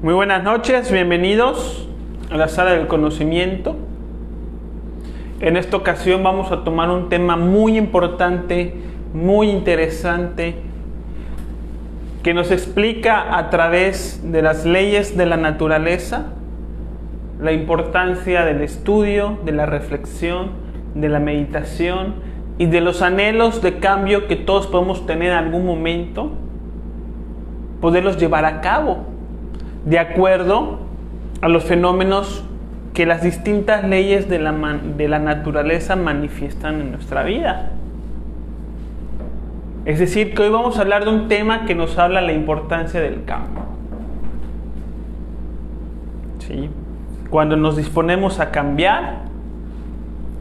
Muy buenas noches, bienvenidos a la sala del conocimiento. En esta ocasión vamos a tomar un tema muy importante, muy interesante, que nos explica a través de las leyes de la naturaleza la importancia del estudio, de la reflexión, de la meditación y de los anhelos de cambio que todos podemos tener en algún momento, poderlos llevar a cabo de acuerdo a los fenómenos que las distintas leyes de la naturaleza manifiestan en nuestra vida. Es decir, que hoy vamos a hablar de un tema que nos habla de la importancia del cambio. ¿Sí? Cuando nos disponemos a cambiar,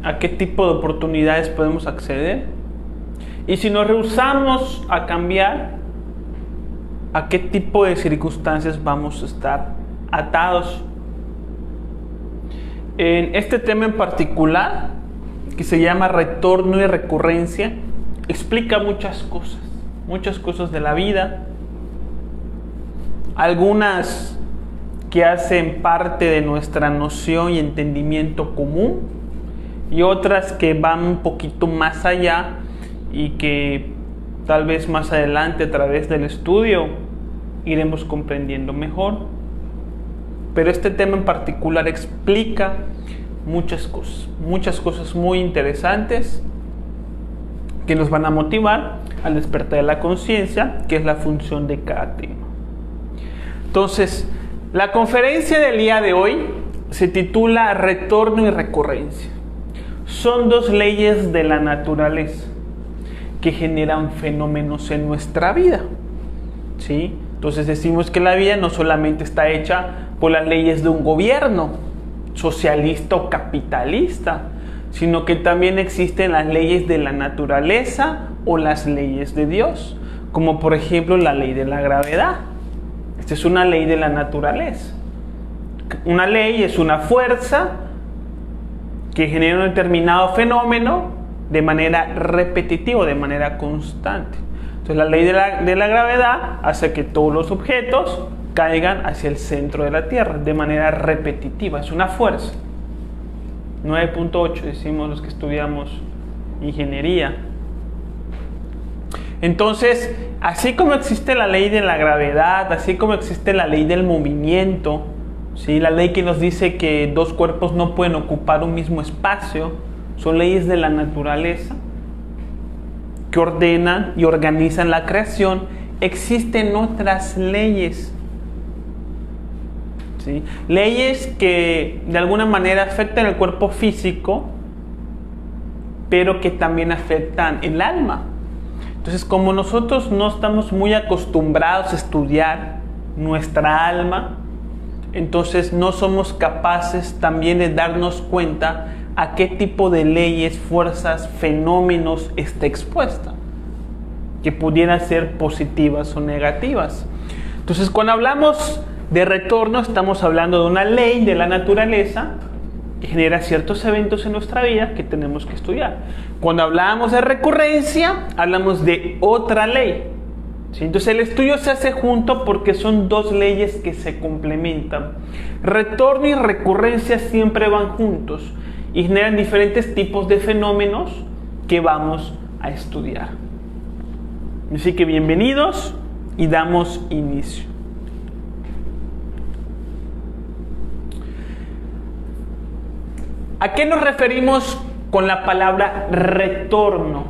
¿a qué tipo de oportunidades podemos acceder? Y si nos rehusamos a cambiar, ¿a qué tipo de circunstancias vamos a estar atados? En este tema en particular, que se llama retorno y recurrencia, explica muchas cosas de la vida, algunas que hacen parte de nuestra noción y entendimiento común, y otras que van un poquito más allá y que tal vez más adelante a través del estudio iremos comprendiendo mejor. Pero este tema en particular explica muchas cosas muy interesantes que nos van a motivar al despertar de la conciencia, que es la función de cada tema. Entonces, la conferencia del día de hoy se titula Retorno y recurrencia. Son dos leyes de la naturaleza que generan fenómenos en nuestra vida, ¿sí? Entonces decimos que la vida no solamente está hecha por las leyes de un gobierno socialista o capitalista, sino que también existen las leyes de la naturaleza o las leyes de Dios, como por ejemplo la ley de la gravedad. Esta es una ley de la naturaleza. Una ley es una fuerza que genera un determinado fenómeno de manera repetitiva, de manera constante. Entonces la ley de la gravedad hace que todos los objetos caigan hacia el centro de la Tierra de manera repetitiva. Es una fuerza. 9.8 decimos los que estudiamos ingeniería. Entonces, así como existe la ley de la gravedad, así como existe la ley del movimiento, ¿sí? La ley que nos dice que dos cuerpos no pueden ocupar un mismo espacio, son leyes de la naturaleza que ordenan y organizan la creación. Existen otras leyes, ¿sí? Leyes que de alguna manera afectan el cuerpo físico, pero que también afectan el alma. Entonces, como nosotros no estamos muy acostumbrados a estudiar nuestra alma, entonces no somos capaces también de darnos cuenta a qué tipo de leyes, fuerzas, fenómenos está expuesta, que pudieran ser positivas o negativas. Entonces, cuando hablamos de retorno, estamos hablando de una ley de la naturaleza que genera ciertos eventos en nuestra vida que tenemos que estudiar. Cuando hablamos de recurrencia, hablamos de otra ley, ¿sí? Entonces el estudio se hace junto porque son dos leyes que se complementan. Retorno y recurrencia siempre van juntos y generan diferentes tipos de fenómenos que vamos a estudiar. Así que bienvenidos y damos inicio. ¿A qué nos referimos con la palabra retorno?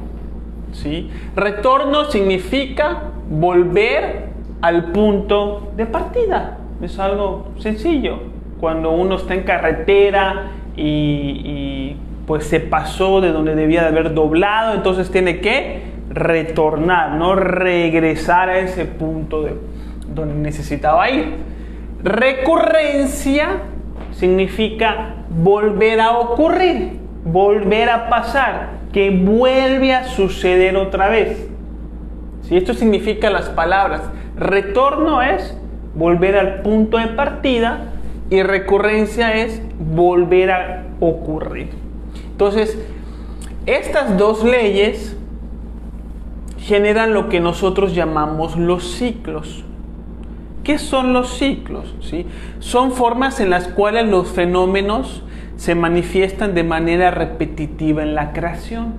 ¿Sí? Retorno significa volver al punto de partida. Es algo sencillo. Cuando uno está en carretera y pues se pasó de donde debía de haber doblado, entonces tiene que retornar, no regresar a ese punto de donde necesitaba ir. Recurrencia significa volver a ocurrir, volver a pasar, que vuelve a suceder otra vez. ¿Sí? Esto significa las palabras. Retorno es volver al punto de partida y recurrencia es volver a ocurrir. Entonces, estas dos leyes generan lo que nosotros llamamos los ciclos, ¿Qué son los ciclos? ¿Sí? Son formas en las cuales los fenómenos se manifiestan de manera repetitiva en la creación.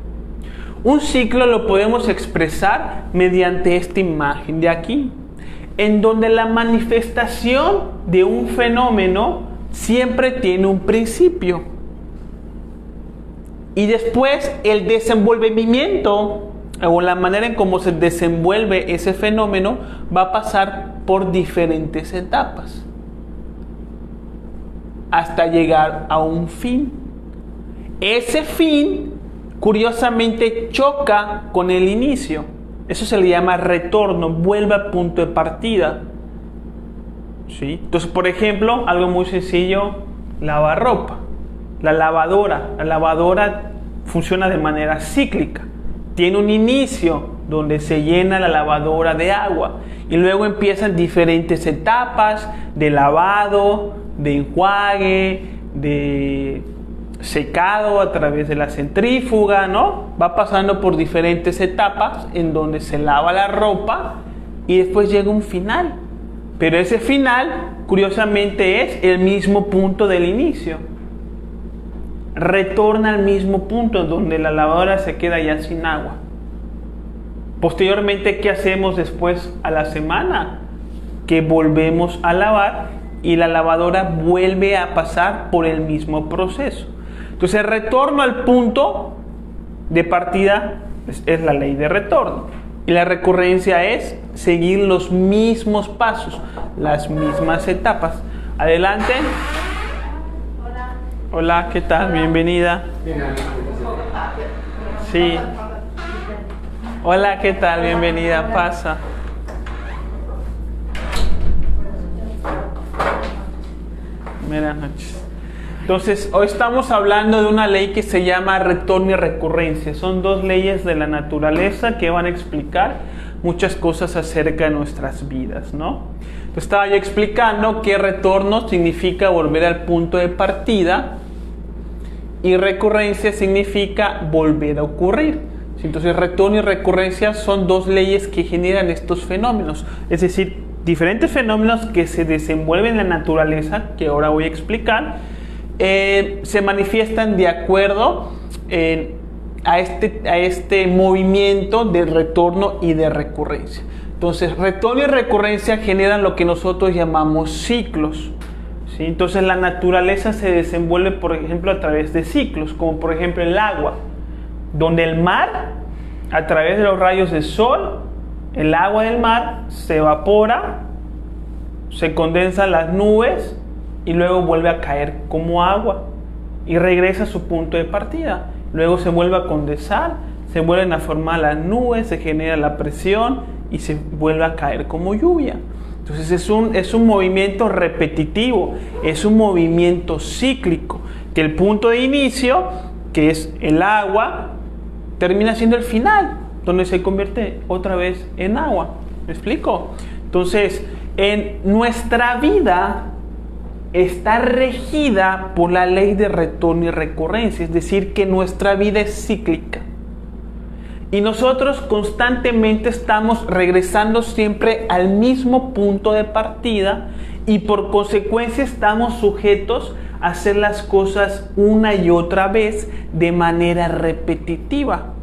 Un ciclo lo podemos expresar mediante esta imagen de aquí, en donde la manifestación de un fenómeno siempre tiene un principio. Y después el desenvolvimiento o la manera en cómo se desenvuelve ese fenómeno va a pasar por diferentes etapas hasta llegar a un fin. Ese fin, curiosamente, choca con el inicio. Eso se le llama retorno, vuelve al punto de partida. ¿Sí? Entonces, por ejemplo, algo muy sencillo, lavar ropa. La lavadora funciona de manera cíclica. Tiene un inicio donde se llena la lavadora de agua y luego empiezan diferentes etapas de lavado, de enjuague, de secado a través de la centrífuga, ¿no? Va pasando por diferentes etapas en donde se lava la ropa y después llega un final. Pero ese final, curiosamente, es el mismo punto del inicio. Retorna al mismo punto donde la lavadora se queda ya sin agua. Posteriormente, ¿qué hacemos después a la semana? Que volvemos a lavar y la lavadora vuelve a pasar por el mismo proceso. Entonces, el retorno al punto de partida es la ley de retorno. Y la recurrencia es seguir los mismos pasos, las mismas etapas. Adelante. Hola, ¿qué tal? Bienvenida. Sí. Hola, ¿qué tal? Bienvenida, pasa. Buenas noches. Entonces, hoy estamos hablando de una ley que se llama retorno y recurrencia. Son dos leyes de la naturaleza que van a explicar muchas cosas acerca de nuestras vidas, ¿no? Entonces, estaba yo explicando que retorno significa volver al punto de partida y recurrencia significa volver a ocurrir. Entonces, retorno y recurrencia son dos leyes que generan estos fenómenos, es decir, diferentes fenómenos que se desenvuelven en la naturaleza, que ahora voy a explicar, se manifiestan de acuerdo a este movimiento de retorno y de recurrencia. Entonces, retorno y recurrencia generan lo que nosotros llamamos ciclos. ¿Sí? Entonces, la naturaleza se desenvuelve, por ejemplo, a través de ciclos, como por ejemplo el agua, donde el mar, a través de los rayos del sol, el agua del mar se evapora, se condensan las nubes y luego vuelve a caer como agua y regresa a su punto de partida. Luego se vuelve a condensar, se vuelven a formar las nubes, se genera la presión y se vuelve a caer como lluvia. Entonces es un movimiento repetitivo, es un movimiento cíclico, que el punto de inicio, que es el agua, termina siendo el final, donde se convierte otra vez en agua. ¿Me explico? Entonces, en nuestra vida está regida por la ley de retorno y recurrencia, es decir, que nuestra vida es cíclica. Y nosotros constantemente estamos regresando siempre al mismo punto de partida y por consecuencia estamos sujetos a hacer las cosas una y otra vez de manera repetitiva.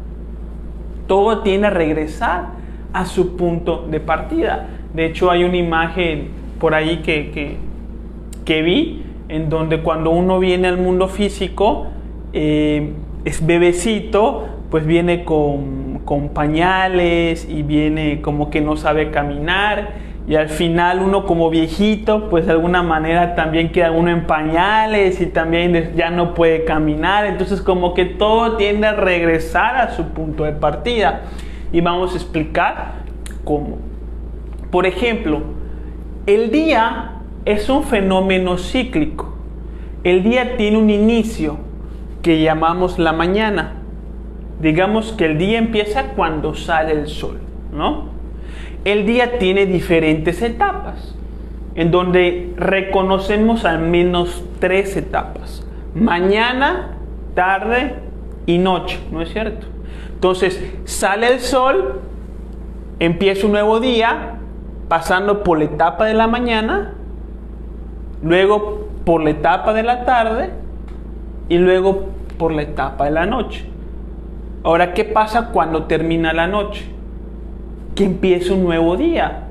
Todo tiende a regresar a su punto de partida. De hecho, hay una imagen por ahí que vi, en donde cuando uno viene al mundo físico, es bebecito, pues viene con pañales y viene como que no sabe caminar, y al final uno como viejito, pues de alguna manera también queda uno en pañales y también ya no puede caminar. Entonces como que todo tiende a regresar a su punto de partida, y vamos a explicar cómo. Por ejemplo, el día es un fenómeno cíclico. El día tiene un inicio que llamamos la mañana. Digamos que el día empieza cuando sale el sol, ¿no? El día tiene diferentes etapas, en donde reconocemos al menos 3 etapas: mañana, tarde y noche, ¿no es cierto? Entonces, sale el sol, empieza un nuevo día, pasando por la etapa de la mañana, luego por la etapa de la tarde y luego por la etapa de la noche. Ahora, ¿qué pasa cuando termina la noche? Que empieza un nuevo día.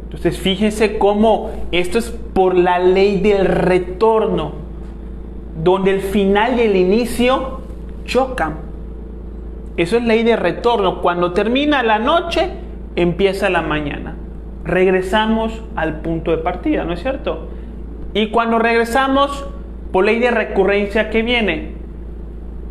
Entonces, fíjense cómo esto es por la ley del retorno, donde el final y el inicio chocan. Eso es ley de retorno. Cuando termina la noche, empieza la mañana. Regresamos al punto de partida, ¿no es cierto? Y cuando regresamos, por ley de recurrencia, ¿qué viene?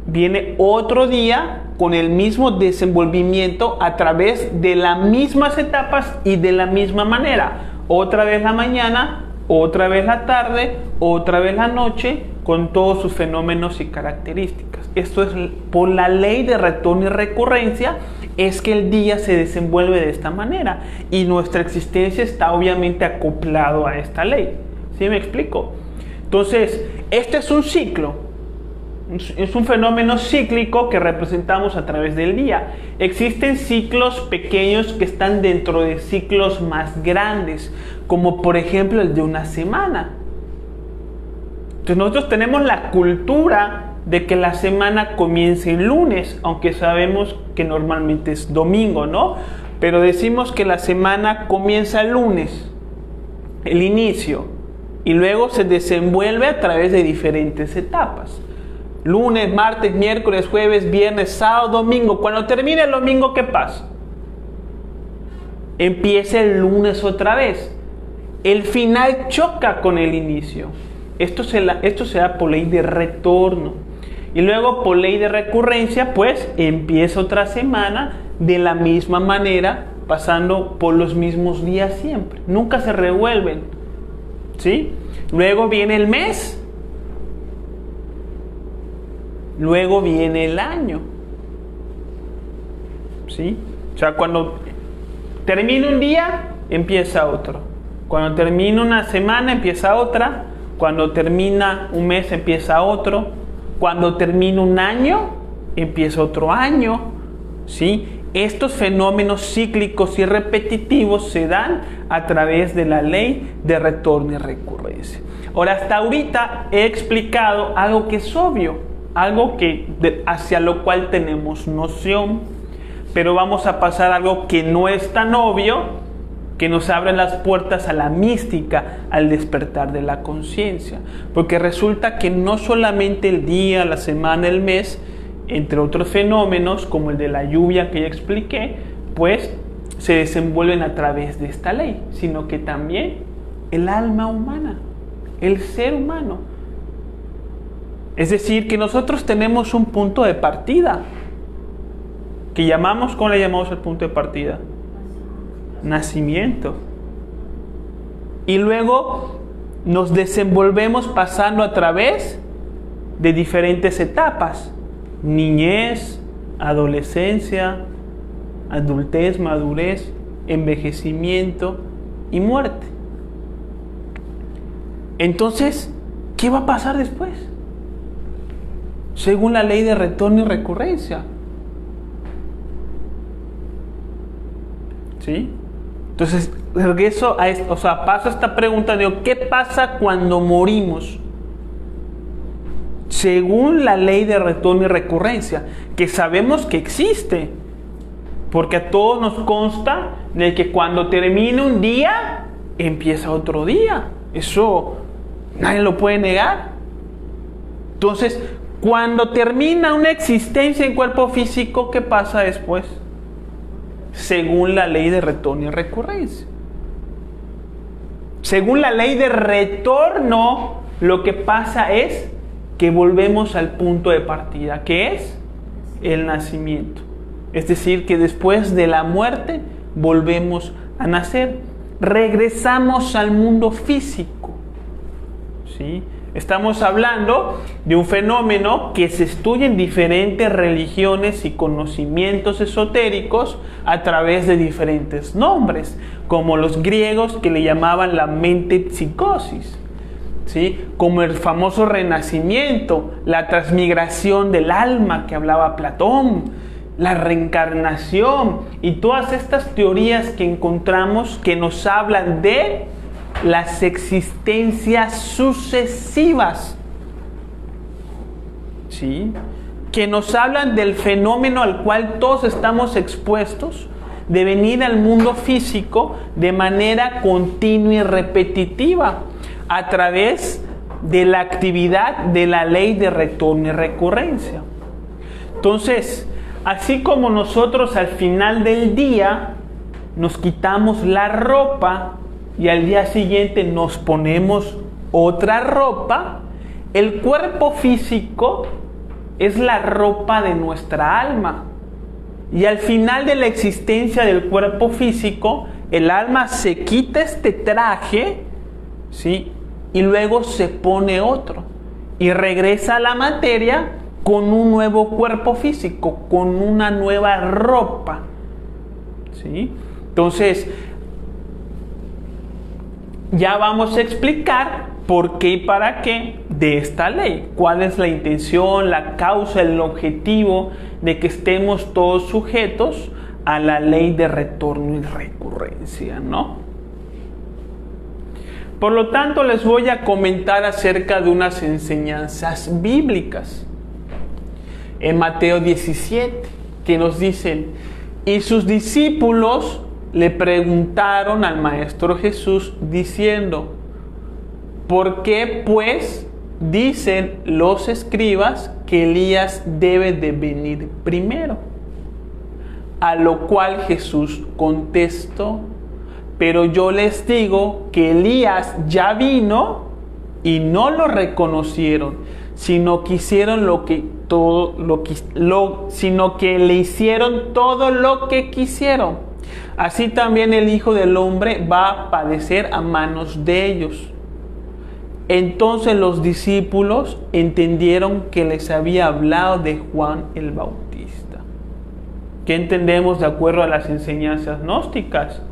Viene otro día con el mismo desenvolvimiento a través de las mismas etapas y de la misma manera. Otra vez la mañana, otra vez la tarde, otra vez la noche, con todos sus fenómenos y características. Esto es por la ley de retorno y recurrencia, es que el día se desenvuelve de esta manera y nuestra existencia está obviamente acoplado a esta ley. ¿Sí me explico? Entonces, este es un ciclo. Es un fenómeno cíclico que representamos a través del día. Existen ciclos pequeños que están dentro de ciclos más grandes, como por ejemplo el de una semana. Entonces nosotros tenemos la cultura de que la semana comienza el lunes, aunque sabemos que normalmente es domingo, ¿no? Pero decimos que la semana comienza el lunes, el inicio, y luego se desenvuelve a través de diferentes etapas. Lunes, martes, miércoles, jueves, viernes, sábado, domingo. Cuando termine el domingo, ¿qué pasa? Empieza el lunes otra vez. El final choca con el inicio. Esto se da por ley de retorno. Y luego por ley de recurrencia, pues empieza otra semana de la misma manera, pasando por los mismos días siempre. Nunca se revuelven. ¿Sí? Luego viene el mes. Luego viene el año. ¿Sí? O sea, cuando termina un día, empieza otro. Cuando termina una semana, empieza otra. Cuando termina un mes, empieza otro. Cuando termina un año, empieza otro año. ¿Sí? Estos fenómenos cíclicos y repetitivos se dan a través de la ley de retorno y recurrencia. Ahora, hasta ahorita he explicado algo que es obvio. Algo hacia lo cual tenemos noción, pero vamos a pasar a algo que no es tan obvio, que nos abre las puertas a la mística, al despertar de la conciencia. Porque resulta que no solamente el día, la semana, el mes, entre otros fenómenos como el de la lluvia que ya expliqué, pues se desenvuelven a través de esta ley, sino que también el alma humana, el ser humano. Es decir, que nosotros tenemos un punto de partida, que llamamos, ¿cómo le llamamos el punto de partida? Nacimiento. Y luego nos desenvolvemos pasando a través de diferentes etapas: niñez, adolescencia, adultez, madurez, envejecimiento y muerte. Entonces, ¿qué va a pasar después? Según la ley de retorno y recurrencia. ¿Sí? Entonces, regreso a esto, paso a esta pregunta de ¿qué pasa cuando morimos? Según la ley de retorno y recurrencia, que sabemos que existe, porque a todos nos consta de que cuando termina un día, empieza otro día. Eso nadie lo puede negar. Entonces, cuando termina una existencia en cuerpo físico, ¿qué pasa después? Según la ley de retorno y recurrencia. Según la ley de retorno, lo que pasa es que volvemos al punto de partida, que es el nacimiento. Es decir, que después de la muerte volvemos a nacer. Regresamos al mundo físico. ¿Sí? Estamos hablando de un fenómeno que se estudia en diferentes religiones y conocimientos esotéricos a través de diferentes nombres, como los griegos que le llamaban la metempsicosis, ¿sí? Como el famoso renacimiento, la transmigración del alma que hablaba Platón, la reencarnación y todas estas teorías que encontramos que nos hablan de las existencias sucesivas, ¿sí? Que nos hablan del fenómeno al cual todos estamos expuestos, de venir al mundo físico de manera continua y repetitiva a través de la actividad de la ley de retorno y recurrencia. Entonces, así como nosotros al final del día nos quitamos la ropa y al día siguiente nos ponemos otra ropa, el cuerpo físico es la ropa de nuestra alma. Y al final de la existencia del cuerpo físico, el alma se quita este traje, ¿sí? Y luego se pone otro. Y regresa a la materia con un nuevo cuerpo físico, con una nueva ropa, ¿sí? Entonces, ya vamos a explicar por qué y para qué de esta ley. Cuál es la intención, la causa, el objetivo de que estemos todos sujetos a la ley de retorno y recurrencia, ¿no? Por lo tanto, les voy a comentar acerca de unas enseñanzas bíblicas. En Mateo 17, que nos dicen: y sus discípulos le preguntaron al Maestro Jesús diciendo: ¿por qué pues dicen los escribas que Elías debe de venir primero? A lo cual Jesús contestó: pero yo les digo que Elías ya vino y no lo reconocieron, sino que le hicieron todo lo que quisieron. Así también el Hijo del Hombre va a padecer a manos de ellos. Entonces los discípulos entendieron que les había hablado de Juan el Bautista. ¿Qué entendemos de acuerdo a las enseñanzas gnósticas?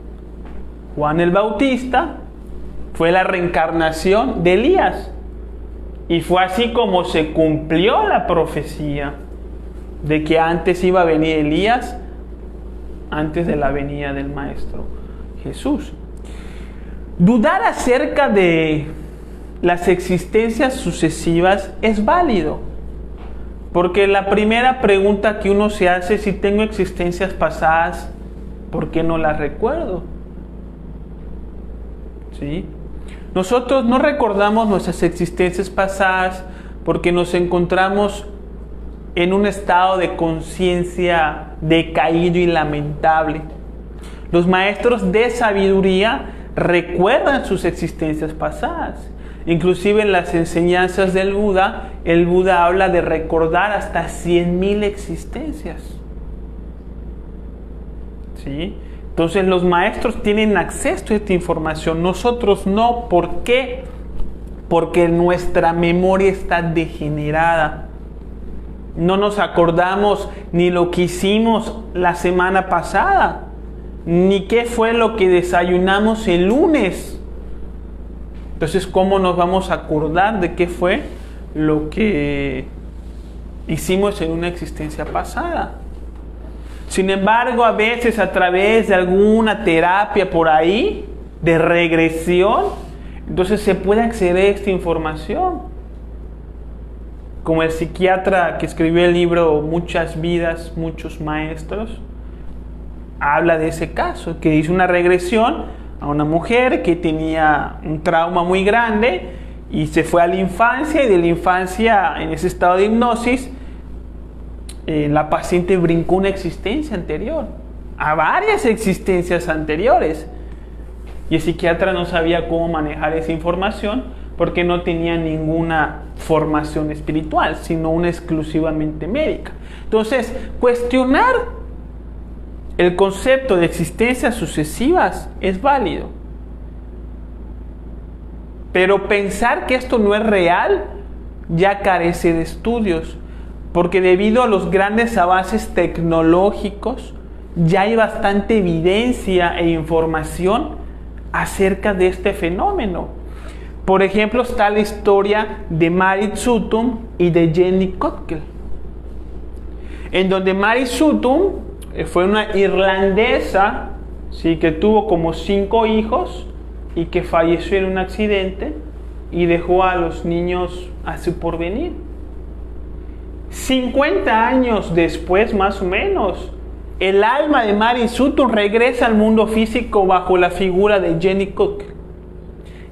Juan el Bautista fue la reencarnación de Elías. Y fue así como se cumplió la profecía de que antes iba a venir Elías, antes de la venida del Maestro Jesús. Dudar acerca de las existencias sucesivas es válido, porque la primera pregunta que uno se hace es: si tengo existencias pasadas, ¿por qué no las recuerdo? ¿Sí? Nosotros no recordamos nuestras existencias pasadas porque nos encontramos en un estado de conciencia decaído y lamentable. Los maestros de sabiduría recuerdan sus existencias pasadas. Inclusive en las enseñanzas del Buda, el Buda habla de recordar hasta 100,000 existencias. ¿Sí? Entonces los maestros tienen acceso a esta información, nosotros no. ¿Por qué? Porque nuestra memoria está degenerada. No nos acordamos ni lo que hicimos la semana pasada, ni qué fue lo que desayunamos el lunes. Entonces, ¿cómo nos vamos a acordar de qué fue lo que hicimos en una existencia pasada? Sin embargo, a veces a través de alguna terapia por ahí, de regresión, entonces se puede acceder a esta información. Como el psiquiatra que escribió el libro Muchas vidas, muchos maestros, habla de ese caso, que hizo una regresión a una mujer que tenía un trauma muy grande y se fue a la infancia, y de la infancia, en ese estado de hipnosis, la paciente brincó una existencia anterior, a varias existencias anteriores, y el psiquiatra no sabía cómo manejar esa información porque no tenía ninguna formación espiritual, sino una exclusivamente médica. Entonces, cuestionar el concepto de existencias sucesivas es válido, pero pensar que esto no es real ya carece de estudios, porque debido a los grandes avances tecnológicos ya hay bastante evidencia e información acerca de este fenómeno. Por ejemplo, está la historia de Marit Sutum y de Jenny Kotkel. en donde Mary Sutton fue una irlandesa, ¿sí?, que tuvo como 5 hijos y que falleció en un accidente y dejó a los niños a su porvenir. 50 años después, más o menos, el alma de Mary Sutton regresa al mundo físico bajo la figura de Jenny Cook.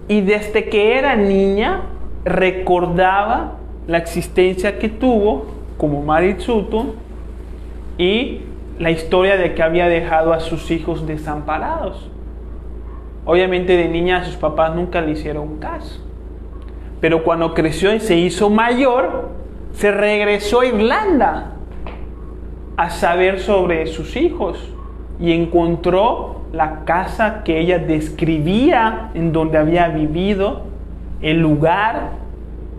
Y desde que era niña, recordaba la existencia que tuvo como Mary Sutton y la historia de que había dejado a sus hijos desamparados. Obviamente de niña a sus papás nunca le hicieron caso. Pero cuando creció y se hizo mayor, se regresó a Irlanda a saber sobre sus hijos y encontró la casa que ella describía en donde había vivido, el lugar,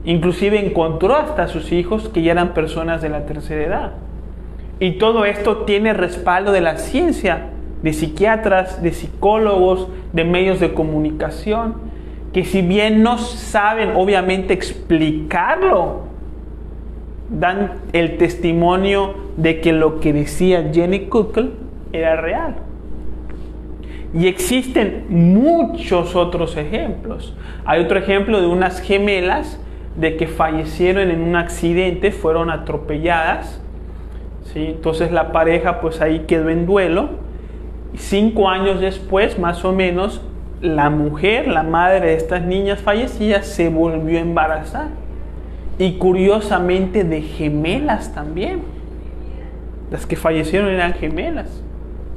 inclusive encontró hasta a sus hijos que ya eran personas de la tercera edad. Y todo esto tiene respaldo de la ciencia, de psiquiatras, de psicólogos, de medios de comunicación, que si bien no saben obviamente explicarlo, dan el testimonio de que lo que decía Jenny Cook era real. Y existen muchos otros ejemplos. Hay otro ejemplo de unas gemelas de que fallecieron en un accidente, fueron atropelladas, ¿sí? Entonces la pareja pues ahí quedó en duelo. 5 años después, más o menos, la mujer, la madre de estas niñas fallecidas, se volvió a embarazar. Y curiosamente de gemelas también. Las que fallecieron eran gemelas.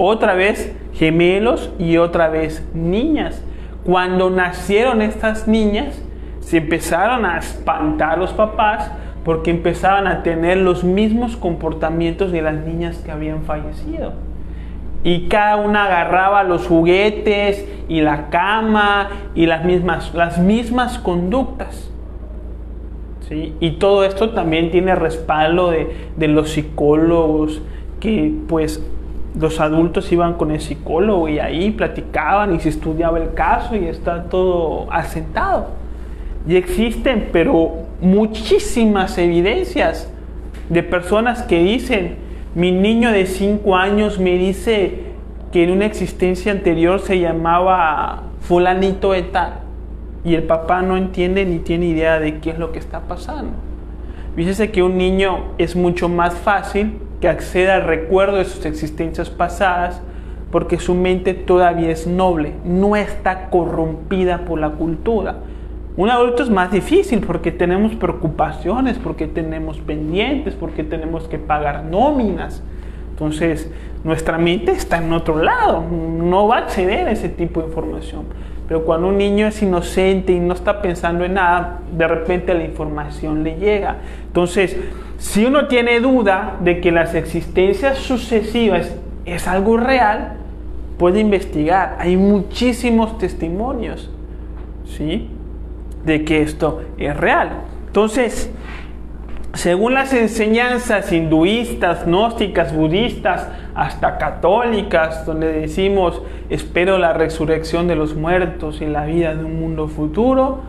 Otra vez gemelos y otra vez niñas. Cuando nacieron estas niñas, se empezaron a espantar los papás porque empezaban a tener los mismos comportamientos de las niñas que habían fallecido. Y cada una agarraba los juguetes y la cama y las mismas conductas. ¿Sí? Y todo esto también tiene respaldo de los psicólogos, que pues los adultos iban con el psicólogo y ahí platicaban y se estudiaba el caso y está todo asentado. Y existen, pero muchísimas evidencias de personas que dicen: mi niño de 5 años me dice que en una existencia anterior se llamaba fulanito de tal. Y el papá no entiende ni tiene idea de qué es lo que está pasando. Fíjese que un niño es mucho más fácil que acceda al recuerdo de sus existencias pasadas porque su mente todavía es noble, no está corrompida por la cultura. Un adulto es más difícil porque tenemos preocupaciones, porque tenemos pendientes, porque tenemos que pagar nóminas. Entonces, nuestra mente está en otro lado, no va a acceder a ese tipo de información. Pero cuando un niño es inocente y no está pensando en nada, de repente la información le llega. Entonces, si uno tiene duda de que las existencias sucesivas es algo real, puede investigar. Hay muchísimos testimonios, ¿sí?, de que esto es real. Entonces, según las enseñanzas hinduistas, gnósticas, budistas, hasta católicas, donde decimos: espero la resurrección de los muertos y la vida de un mundo futuro,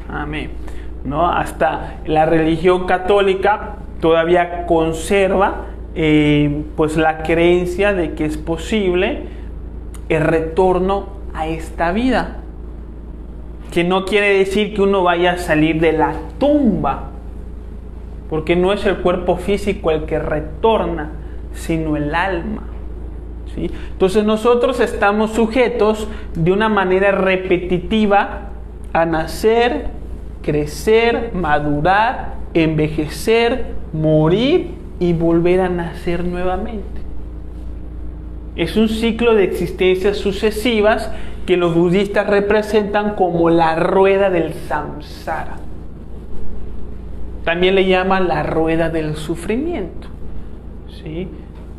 amén, ¿no? Hasta la religión católica todavía conserva pues la creencia de que es posible el retorno a esta vida, que no quiere decir que uno vaya a salir de la tumba, porque no es el cuerpo físico el que retorna, sino el alma, ¿sí? Entonces nosotros estamos sujetos de una manera repetitiva a nacer, crecer, madurar, envejecer, morir y volver a nacer nuevamente. Es un ciclo de existencias sucesivas que los budistas representan como la rueda del samsara. También le llaman la rueda del sufrimiento, ¿sí?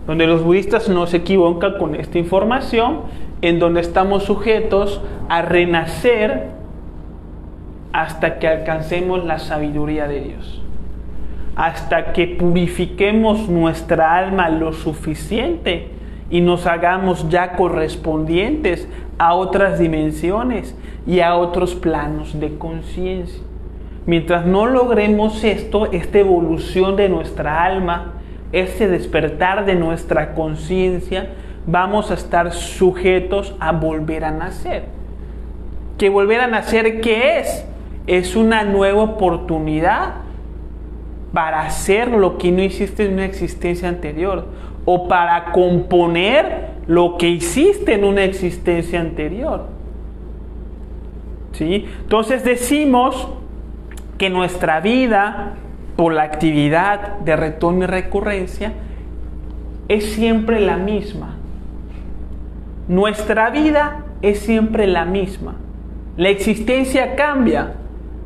Donde los budistas no se equivocan con esta información, en donde estamos sujetos a renacer hasta que alcancemos la sabiduría de Dios, hasta que purifiquemos nuestra alma lo suficiente y nos hagamos ya correspondientes a otras dimensiones y a otros planos de conciencia. Mientras no logremos esto, esta evolución de nuestra alma, ese despertar de nuestra conciencia, vamos a estar sujetos a volver a nacer. ¿Que volver a nacer qué es? Es una nueva oportunidad para hacer lo que no hiciste en una existencia anterior, o para componer lo que hiciste en una existencia anterior. ¿Sí? Entonces decimos que nuestra vida, por la actividad de retorno y recurrencia, es siempre la misma. Nuestra vida es siempre la misma. La existencia cambia.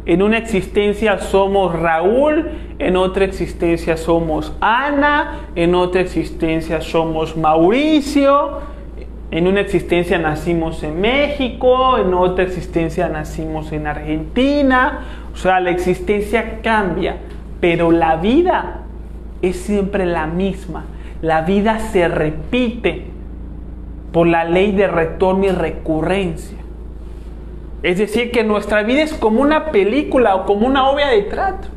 En una existencia somos Raúl, en otra existencia somos Ana, en otra existencia somos Mauricio, en una existencia nacimos en México, en otra existencia nacimos en Argentina. O sea, la existencia cambia, pero la vida es siempre la misma. La vida se repite por la ley de retorno y recurrencia. Es decir, que nuestra vida es como una película o como una obra de teatro.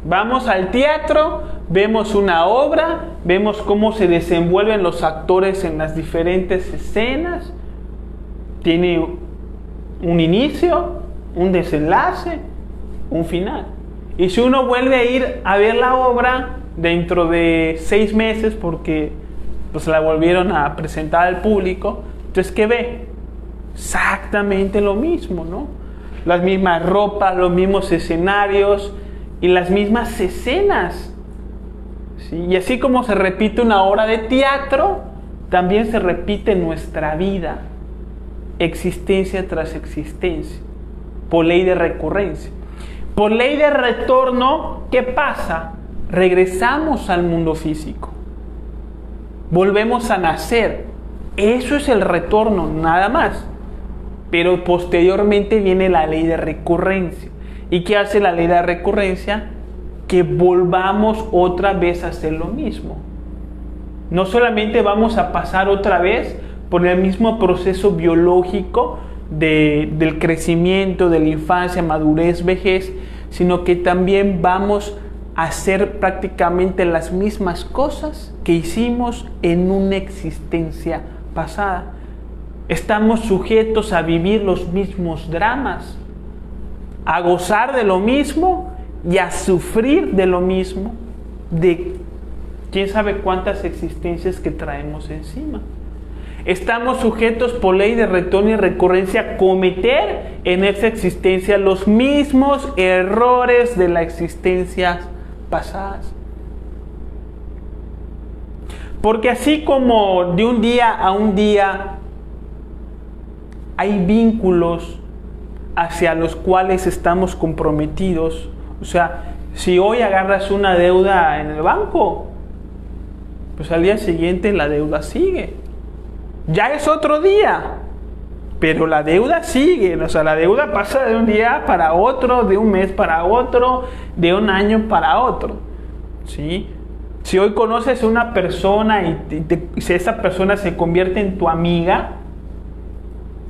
Vamos al teatro, vemos una obra, vemos cómo se desenvuelven los actores en las diferentes escenas. Tiene un inicio, un desenlace, un final. Y si uno vuelve a ir a ver la obra dentro de 6 meses, porque pues la volvieron a presentar al público, entonces ¿qué ve? Exactamente lo mismo, ¿no? Las mismas ropas, los mismos escenarios y las mismas escenas. ¿Sí? Y así como se repite una obra de teatro, también se repite nuestra vida, existencia tras existencia, por ley de recurrencia. Por ley de retorno, ¿qué pasa? Regresamos al mundo físico. Volvemos a nacer. Eso es el retorno, nada más. Pero posteriormente viene la ley de recurrencia. ¿Y qué hace la ley de recurrencia? Que volvamos otra vez a hacer lo mismo. No solamente vamos a pasar otra vez por el mismo proceso biológico del crecimiento, de la infancia, madurez, vejez, sino que también vamos a hacer prácticamente las mismas cosas que hicimos en una existencia pasada. Estamos sujetos a vivir los mismos dramas, a gozar de lo mismo y a sufrir de lo mismo, de quién sabe cuántas existencias que traemos encima. Estamos sujetos por ley de retorno y recurrencia a cometer en esa existencia los mismos errores de las existencias pasadas. Porque así como de un día a un día hay vínculos hacia los cuales estamos comprometidos, o sea, si hoy agarras una deuda en el banco, pues al día siguiente la deuda sigue. Ya es otro día, pero la deuda sigue. O sea, la deuda pasa de un día para otro, de un mes para otro, de un año para otro. ¿Sí? Si hoy conoces a una persona y si esa persona se convierte en tu amiga,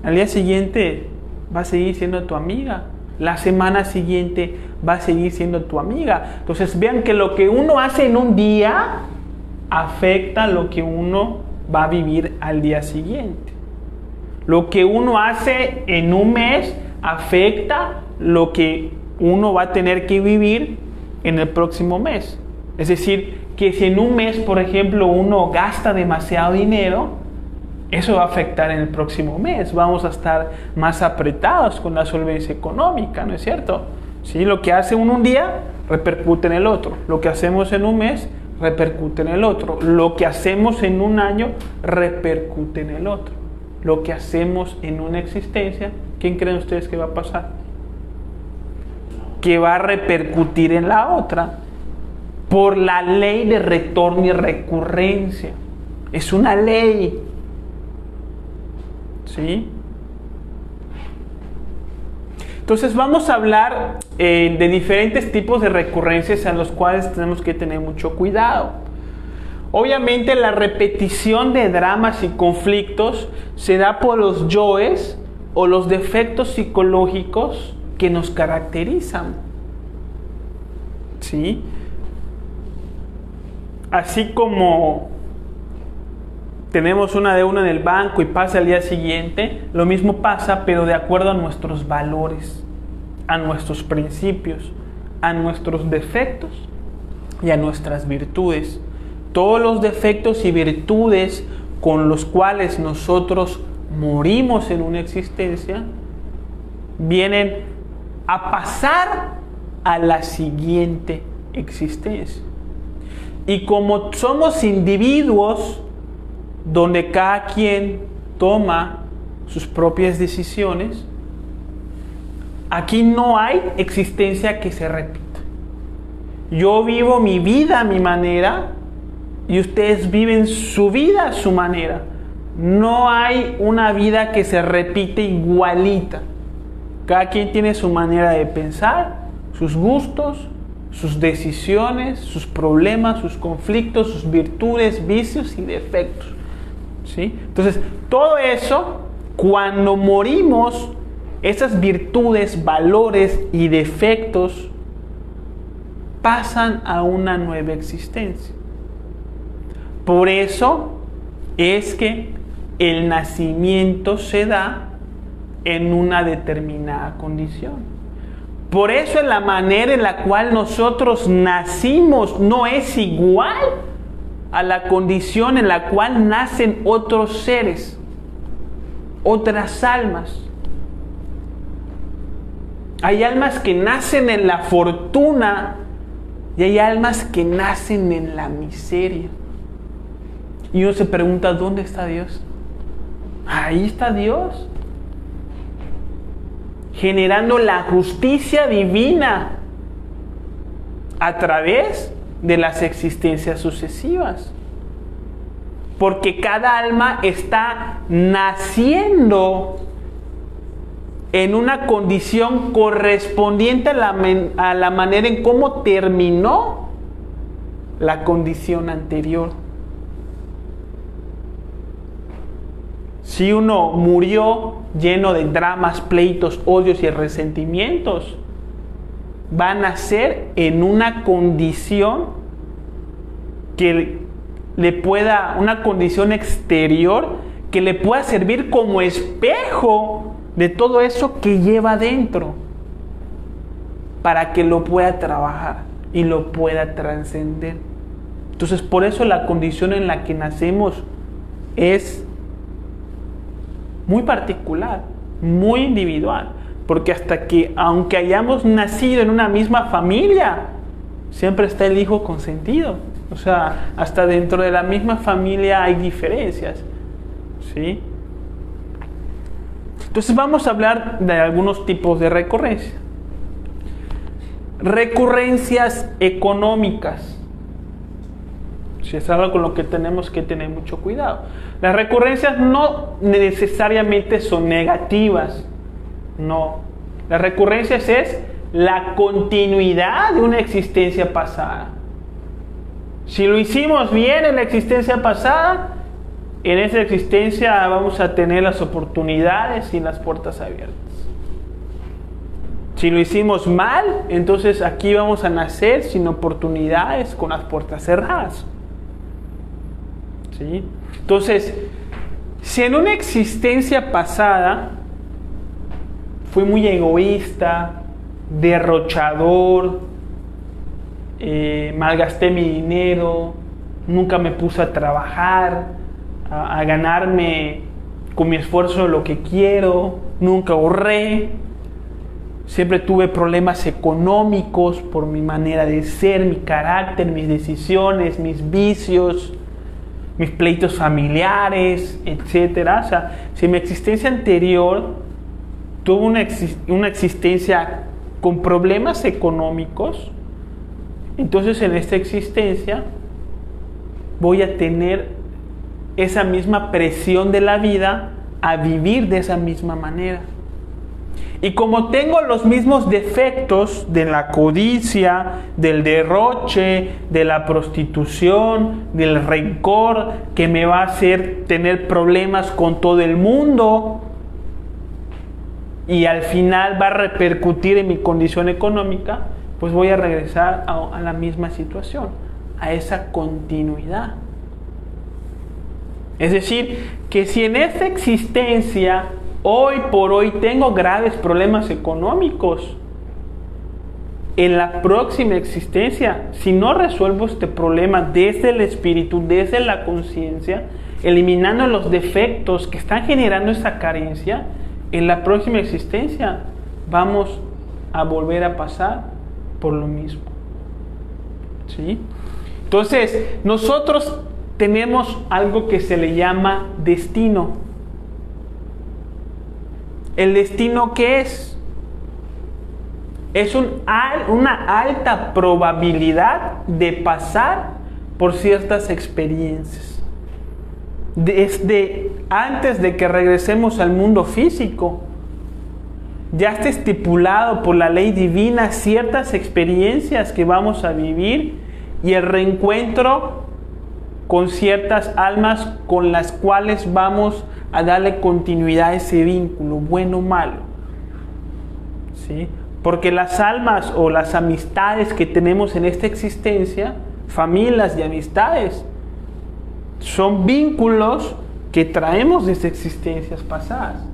al día siguiente va a seguir siendo tu amiga. La semana siguiente va a seguir siendo tu amiga. Entonces vean que lo que uno hace en un día afecta lo que uno va a vivir al día siguiente. Lo que uno hace en un mes afecta lo que uno va a tener que vivir en el próximo mes. Es decir, que si en un mes, por ejemplo, uno gasta demasiado dinero, eso va a afectar en el próximo mes. Vamos a estar más apretados con la solvencia económica, ¿no es cierto? ¿Sí? Lo que hace uno un día repercute en el otro. Lo que hacemos en un mes repercute en el otro. Lo que hacemos en un año repercute en el otro. Lo que hacemos en una existencia, ¿quién creen ustedes que va a pasar? Que va a repercutir en la otra por la ley de retorno y recurrencia. Es una ley. ¿Sí? Entonces vamos a hablar de diferentes tipos de recurrencias a los cuales tenemos que tener mucho cuidado. Obviamente la repetición de dramas y conflictos se da por los yoes o los defectos psicológicos que nos caracterizan. ¿Sí? así como tenemos una deuda en el banco y pasa al día siguiente, lo mismo pasa, pero de acuerdo a nuestros valores, a nuestros principios, a nuestros defectos y a nuestras virtudes. Todos los defectos y virtudes con los cuales nosotros morimos en una existencia vienen a pasar a la siguiente existencia. Y como somos individuos donde cada quien toma sus propias decisiones, aquí no hay existencia que se repita. Yo vivo mi vida a mi manera y ustedes viven su vida a su manera. No hay una vida que se repite igualita. Cada quien tiene su manera de pensar, sus gustos, sus decisiones, sus problemas, sus conflictos, sus virtudes, vicios y defectos. ¿Sí? Entonces, todo eso, cuando morimos, esas virtudes, valores y defectos pasan a una nueva existencia. Por eso es que el nacimiento se da en una determinada condición. Por eso la manera en la cual nosotros nacimos no es igual a la condición en la cual nacen otros seres, otras almas. Hay almas que nacen en la fortuna y hay almas que nacen en la miseria. Y uno se pregunta, ¿dónde está Dios? Ahí está Dios, generando la justicia divina a través de las existencias sucesivas. Porque cada alma está naciendo en una condición correspondiente a la manera en cómo terminó la condición anterior. Si uno murió lleno de dramas, pleitos, odios y resentimientos, va a nacer en una condición que le pueda, una condición exterior que le pueda servir como espejo de todo eso que lleva dentro, para que lo pueda trabajar y lo pueda trascender. Entonces, por eso la condición en la que nacemos es muy particular, muy individual, porque aunque hayamos nacido en una misma familia, siempre está el hijo consentido. O sea, hasta dentro de la misma familia hay diferencias, ¿sí? Entonces vamos a hablar de algunos tipos de recurrencias. Recurrencias económicas. Si es algo con lo que tenemos que tener mucho cuidado. Las recurrencias no necesariamente son negativas. No. Las recurrencias es la continuidad de una existencia pasada. Si lo hicimos bien en la existencia pasada, en esa existencia vamos a tener las oportunidades y las puertas abiertas. Si lo hicimos mal, entonces aquí vamos a nacer sin oportunidades, con las puertas cerradas. ¿Sí? Entonces, si en una existencia pasada fui muy egoísta, derrochador, malgasté mi dinero, nunca me puse a trabajar, a ganarme con mi esfuerzo lo que quiero, nunca ahorré, siempre tuve problemas económicos por mi manera de ser, mi carácter, mis decisiones, mis vicios, mis pleitos familiares, etcétera. O sea, si mi existencia anterior tuvo una existencia con problemas económicos, entonces en esta existencia voy a tener esa misma presión de la vida a vivir de esa misma manera. Y como tengo los mismos defectos de la codicia, del derroche, de la prostitución, del rencor, que me va a hacer tener problemas con todo el mundo, y al final va a repercutir en mi condición económica, pues voy a regresar a la misma situación. a esa continuidad. Es decir, que si en esta existencia, hoy por hoy, tengo graves problemas económicos, en la próxima existencia, si no resuelvo este problema desde el espíritu, desde la conciencia, eliminando los defectos que están generando esa carencia, en la próxima existencia vamos a volver a pasar por lo mismo. ¿Sí? Entonces, nosotros tenemos algo que se le llama destino. ¿El destino qué es? Es una alta probabilidad de pasar por ciertas experiencias. Desde antes de que regresemos al mundo físico, ya está estipulado por la ley divina ciertas experiencias que vamos a vivir y el reencuentro con ciertas almas con las cuales vamos a darle continuidad a ese vínculo, bueno o malo. ¿Sí? Porque las almas o las amistades que tenemos en esta existencia, familias y amistades, son vínculos que traemos desde existencias pasadas.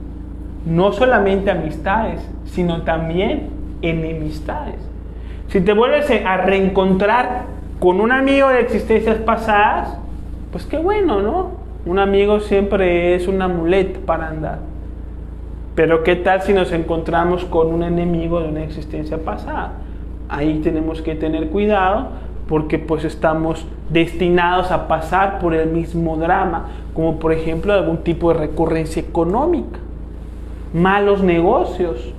No solamente amistades, sino también enemistades. Si te vuelves a reencontrar con un amigo de existencias pasadas, pues qué bueno, ¿no? Un amigo siempre es una muleta para andar. Pero ¿qué tal si nos encontramos con un enemigo de una existencia pasada? Ahí tenemos que tener cuidado porque pues estamos destinados a pasar por el mismo drama, como por ejemplo algún tipo de recurrencia económica, malos negocios.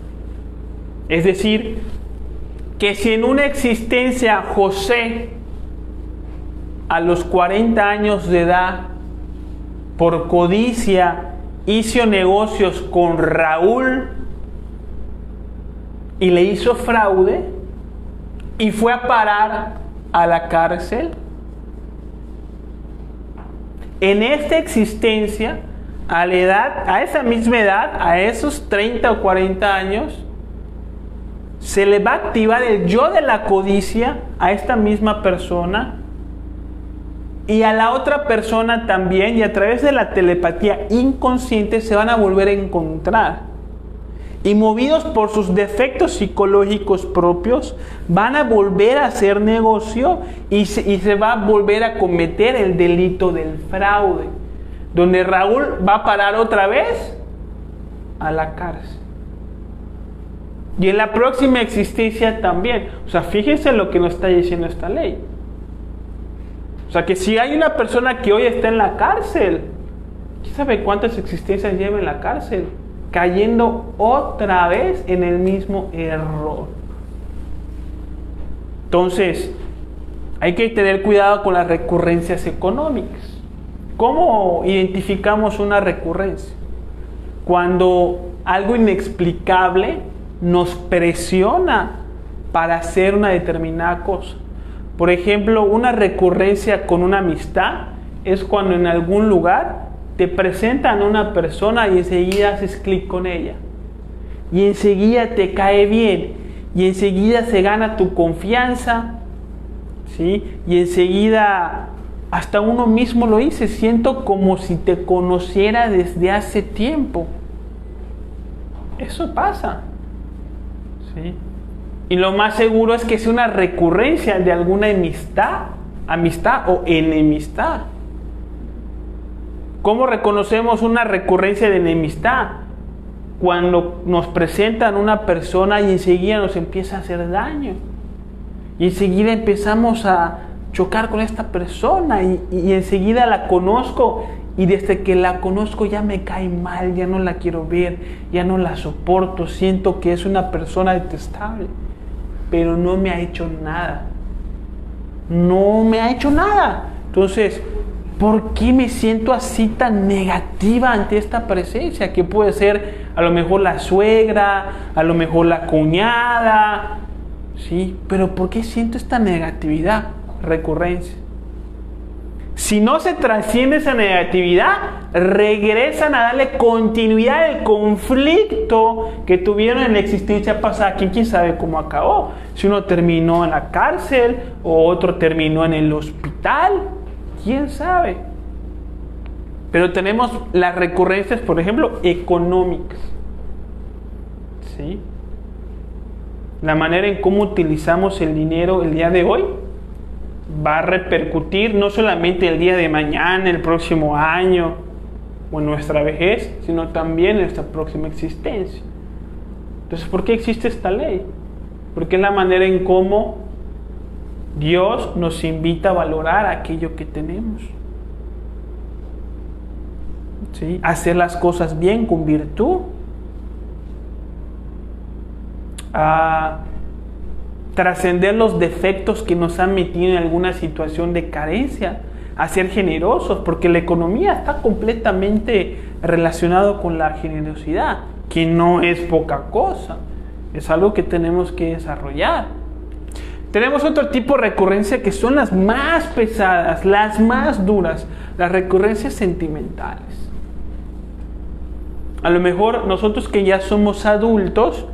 Es decir, que si en una existencia José a los 40 años de edad, por codicia, hizo negocios con Raúl y le hizo fraude y fue a parar a la cárcel. En esta existencia, a esa misma edad, a esos 30 o 40 años, se le va a activar el yo de la codicia a esta misma persona y a la otra persona también, y a través de la telepatía inconsciente se van a volver a encontrar. Y movidos por sus defectos psicológicos propios, van a volver a hacer negocio y se va a volver a cometer el delito del fraude, donde Raúl va a parar otra vez a la cárcel. Y en la próxima existencia también. O sea, fíjense lo que nos está diciendo esta ley. O sea, que si hay una persona que hoy está en la cárcel, ¿quién sabe cuántas existencias lleva en la cárcel? Cayendo otra vez en el mismo error. Entonces, hay que tener cuidado con las recurrencias económicas. ¿Cómo identificamos una recurrencia? Cuando algo inexplicable nos presiona para hacer una determinada cosa. Por ejemplo, una recurrencia con una amistad es cuando en algún lugar te presentan a una persona y enseguida haces clic con ella. Y enseguida te cae bien. Y enseguida se gana tu confianza. ¿Sí? Y enseguida hasta uno mismo lo dice, siento como si te conociera desde hace tiempo. Eso pasa. ¿Sí? Y lo más seguro es que sea una recurrencia de alguna amistad o enemistad. ¿Cómo reconocemos una recurrencia de enemistad? Cuando nos presentan una persona y enseguida nos empieza a hacer daño. Y enseguida empezamos a chocar con esta persona y enseguida la conozco. Y desde que la conozco ya me cae mal, ya no la quiero ver, ya no la soporto, siento que es una persona detestable. Pero no me ha hecho nada. No me ha hecho nada. Entonces, ¿por qué me siento así tan negativa ante esta presencia? Que puede ser a lo mejor la suegra, a lo mejor la cuñada, ¿sí? Pero ¿por qué siento esta negatividad? Recurrencia. Si no se trasciende esa negatividad, regresan a darle continuidad al conflicto que tuvieron en la existencia pasada. ¿Quién sabe cómo acabó? Si uno terminó en la cárcel o otro terminó en el hospital, ¿quién sabe? Pero tenemos las recurrencias, por ejemplo, económicas. ¿Sí? La manera en cómo utilizamos el dinero el día de hoy va a repercutir no solamente el día de mañana, el próximo año o en nuestra vejez, sino también en nuestra próxima existencia. Entonces, ¿por qué existe esta ley? Porque es la manera en cómo Dios nos invita a valorar aquello que tenemos. ¿Sí? Hacer las cosas bien, con virtud. A trascender los defectos que nos han metido en alguna situación de carencia, a ser generosos, porque la economía está completamente relacionado con la generosidad, que no es poca cosa, es algo que tenemos que desarrollar. Tenemos otro tipo de recurrencia que son las más pesadas, las más duras, las recurrencias sentimentales. A lo mejor nosotros que ya somos adultos,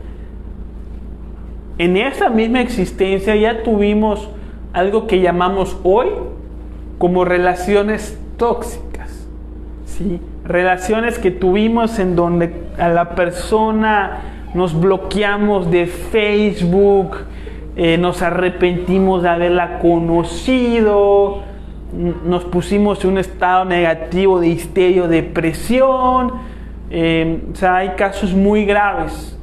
en esa misma existencia ya tuvimos algo que llamamos hoy como relaciones tóxicas, ¿sí? Relaciones que tuvimos en donde a la persona nos bloqueamos de Facebook, nos arrepentimos de haberla conocido, nos pusimos en un estado negativo de histeria o depresión. O sea, hay casos muy graves.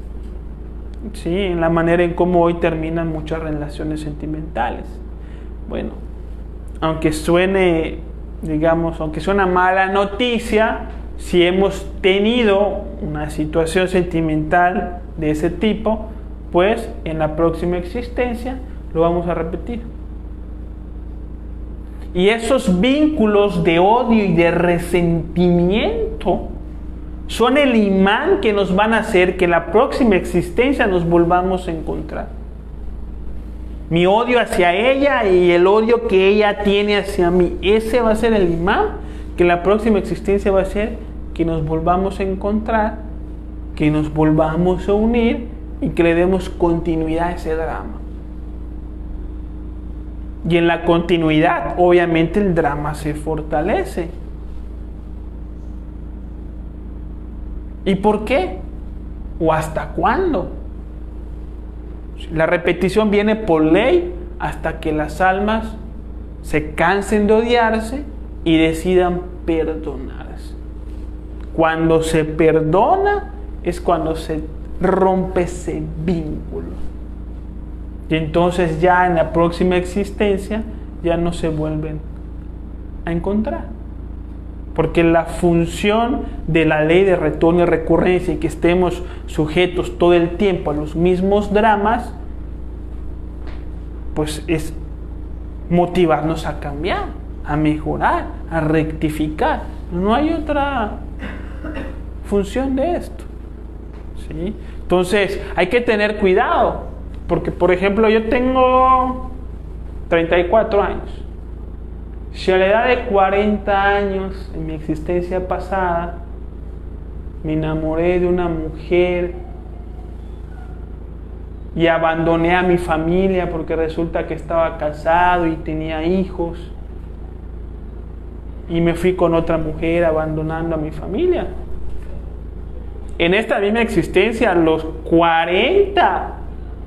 Sí, en la manera en cómo hoy terminan muchas relaciones sentimentales. Bueno, aunque suene, digamos, aunque suena mala noticia, si hemos tenido una situación sentimental de ese tipo, pues en la próxima existencia lo vamos a repetir. Y esos vínculos de odio y de resentimiento son el imán que nos van a hacer que en la próxima existencia nos volvamos a encontrar. Mi odio hacia ella y el odio que ella tiene hacia mí, ese va a ser el imán que en la próxima existencia va a ser que nos volvamos a encontrar, que nos volvamos a unir y que le demos continuidad a ese drama. Y en la continuidad, obviamente, el drama se fortalece. ¿Y por qué? ¿O hasta cuándo? La repetición viene por ley hasta que las almas se cansen de odiarse y decidan perdonarse. Cuando se perdona es cuando se rompe ese vínculo. Y entonces ya en la próxima existencia ya no se vuelven a encontrar. Porque la función de la ley de retorno y recurrencia y que estemos sujetos todo el tiempo a los mismos dramas, pues es motivarnos a cambiar, a mejorar, a rectificar. No hay otra función de esto. ¿Sí? Entonces hay que tener cuidado, porque por ejemplo yo tengo 34 años. Si a la edad de 40 años, en mi existencia pasada, me enamoré de una mujer y abandoné a mi familia porque resulta que estaba casado y tenía hijos, y me fui con otra mujer abandonando a mi familia, en esta misma existencia, a los 40,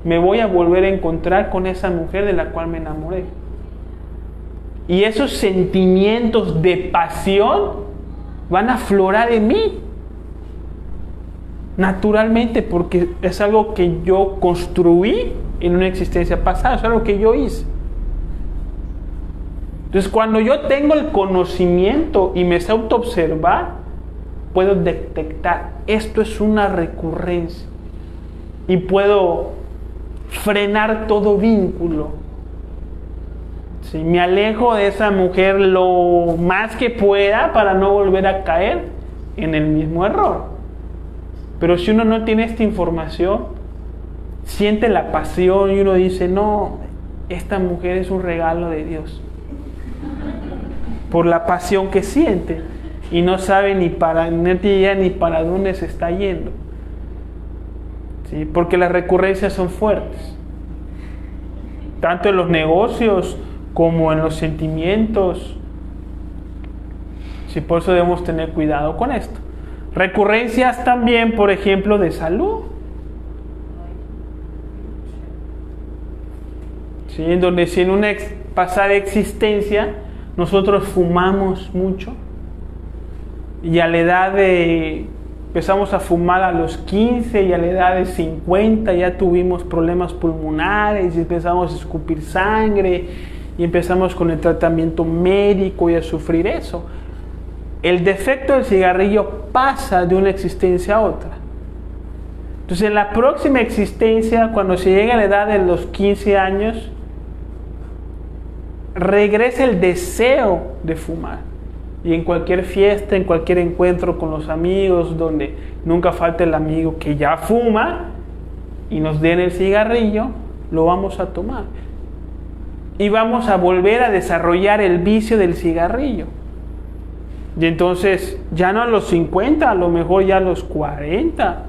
me voy a volver a encontrar con esa mujer de la cual me enamoré. Y esos sentimientos de pasión van a aflorar en mí. Naturalmente, porque es algo que yo construí en una existencia pasada, es algo que yo hice. Entonces, cuando yo tengo el conocimiento y me sé autoobservar, puedo detectar, esto es una recurrencia. Y puedo frenar todo vínculo. Si me alejo de esa mujer lo más que pueda para no volver a caer en el mismo error. Pero si uno no tiene esta información, siente la pasión y uno dice, no, esta mujer es un regalo de Dios. por la pasión que siente y no sabe no tiene idea ni para dónde se está yendo. ¿Sí? Porque las recurrencias son fuertes, tanto en los negocios como en los sentimientos. Sí, por eso debemos tener cuidado con esto. Recurrencias también, por ejemplo, de salud. ¿Sí? En donde si en una pasada existencia nosotros fumamos mucho y a la edad de... empezamos a fumar a los 15 y a la edad de 50 ya tuvimos problemas pulmonares y empezamos a escupir sangre y empezamos con el tratamiento médico y a sufrir eso. El defecto del cigarrillo pasa de una existencia a otra. Entonces en la próxima existencia, cuando se llega a la edad de los 15 años, regresa el deseo de fumar. Y en cualquier fiesta, en cualquier encuentro con los amigos, donde nunca falta el amigo que ya fuma y nos den el cigarrillo, lo vamos a tomar. Y vamos a volver a desarrollar el vicio del cigarrillo. Y entonces, ya no a los 50, a lo mejor ya a los 40,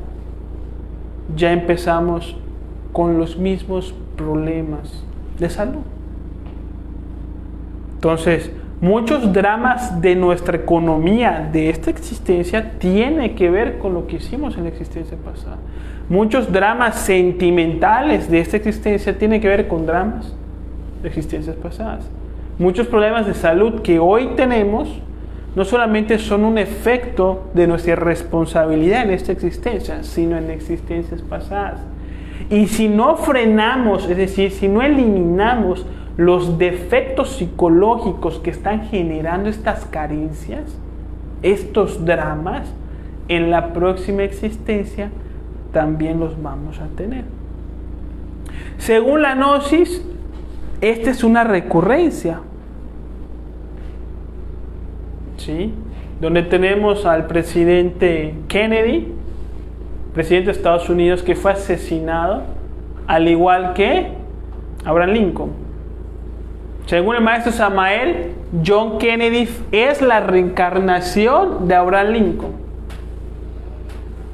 ya empezamos con los mismos problemas de salud. Entonces, muchos dramas de nuestra economía, de esta existencia, tienen que ver con lo que hicimos en la existencia pasada. Muchos dramas sentimentales de esta existencia tienen que ver con dramas de existencias pasadas. Muchos problemas de salud que hoy tenemos no solamente son un efecto de nuestra responsabilidad en esta existencia, sino en existencias pasadas. Y si no frenamos, es decir, si no eliminamos los defectos psicológicos que están generando estas carencias, estos dramas, en la próxima existencia también los vamos a tener. Según la Gnosis, esta es una recurrencia, ¿sí? Donde tenemos al presidente Kennedy, presidente de Estados Unidos, que fue asesinado, al igual que Abraham Lincoln. Según el maestro Samael, John Kennedy es la reencarnación de Abraham Lincoln.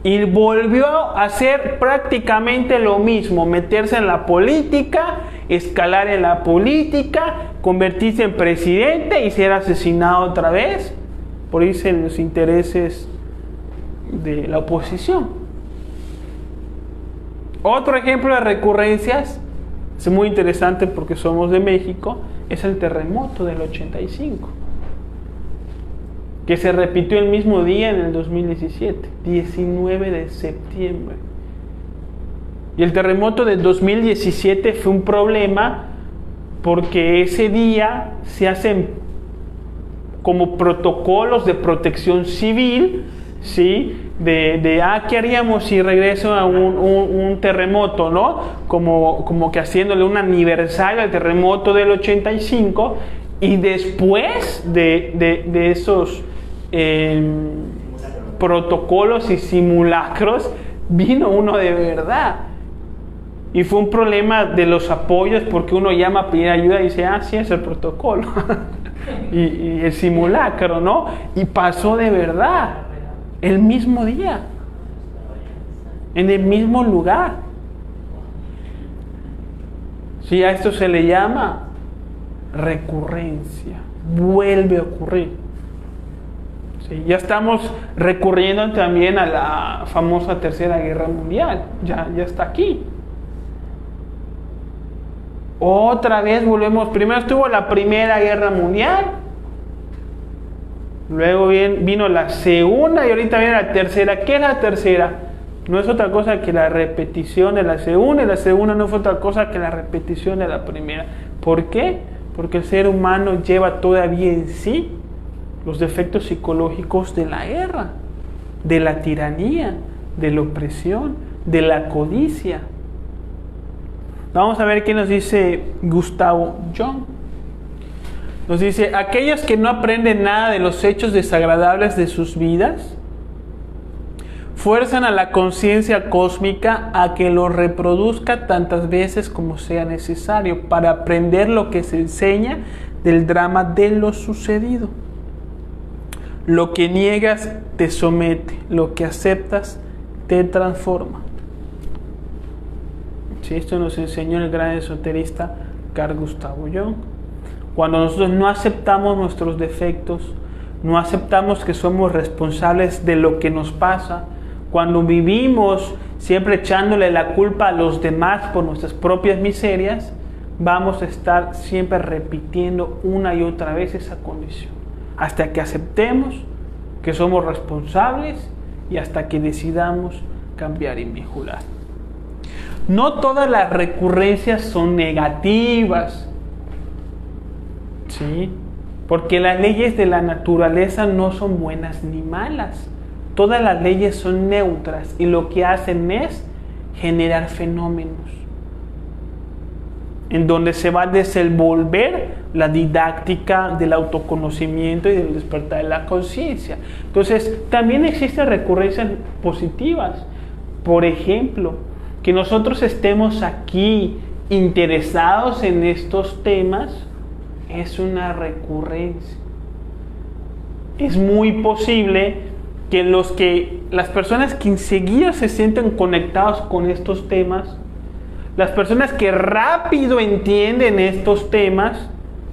Y volvió a hacer prácticamente lo mismo, meterse en la política, escalar en la política, convertirse en presidente y ser asesinado otra vez por irse en los intereses de la oposición. Otro ejemplo de recurrencias, es muy interesante porque somos de México, es el terremoto del 85, que se repitió el mismo día en el 2017, 19 de septiembre. Y el terremoto del 2017 fue un problema porque ese día se hacen como protocolos de protección civil, ¿sí? ¿Qué haríamos si regresa a un terremoto, ¿no? Como que haciéndole un aniversario al terremoto del 85, y después de esos protocolos y simulacros vino uno de verdad. Y fue un problema de los apoyos, porque uno llama a pedir ayuda y dice, sí, es el protocolo. y el simulacro, ¿no? Y pasó de verdad, el mismo día, en el mismo lugar. Sí, a esto se le llama recurrencia, vuelve a ocurrir. Sí, ya estamos recurriendo también a la famosa Tercera Guerra Mundial, ya está aquí. Otra vez volvemos, primero estuvo la Primera Guerra Mundial, luego vino la Segunda y ahorita viene la Tercera. ¿Qué es la Tercera? No es otra cosa que la repetición de la Segunda, y la Segunda no fue otra cosa que la repetición de la Primera. ¿Por qué? Porque el ser humano lleva todavía en sí los defectos psicológicos de la guerra, de la tiranía, de la opresión, de la codicia. Vamos a ver qué nos dice Gustavo Jung. Nos dice, aquellos que no aprenden nada de los hechos desagradables de sus vidas, fuerzan a la conciencia cósmica a que lo reproduzca tantas veces como sea necesario para aprender lo que se enseña del drama de lo sucedido. Lo que niegas te somete, lo que aceptas te transforma. Sí, esto nos enseñó el gran esoterista Carl Gustav Jung. Cuando nosotros no aceptamos nuestros defectos, no aceptamos que somos responsables de lo que nos pasa, cuando vivimos siempre echándole la culpa a los demás por nuestras propias miserias, vamos a estar siempre repitiendo una y otra vez esa condición, hasta que aceptemos que somos responsables y hasta que decidamos cambiar y mejorar. No todas las recurrencias son negativas, ¿sí? Porque las leyes de la naturaleza no son buenas ni malas. Todas las leyes son neutras y lo que hacen es generar fenómenos en donde se va a desenvolver la didáctica del autoconocimiento y del despertar de la conciencia. Entonces, también existen recurrencias positivas. Por ejemplo, que nosotros estemos aquí interesados en estos temas es una recurrencia. Es muy posible que las personas que enseguida se sienten conectados con estos temas, las personas que rápido entienden estos temas,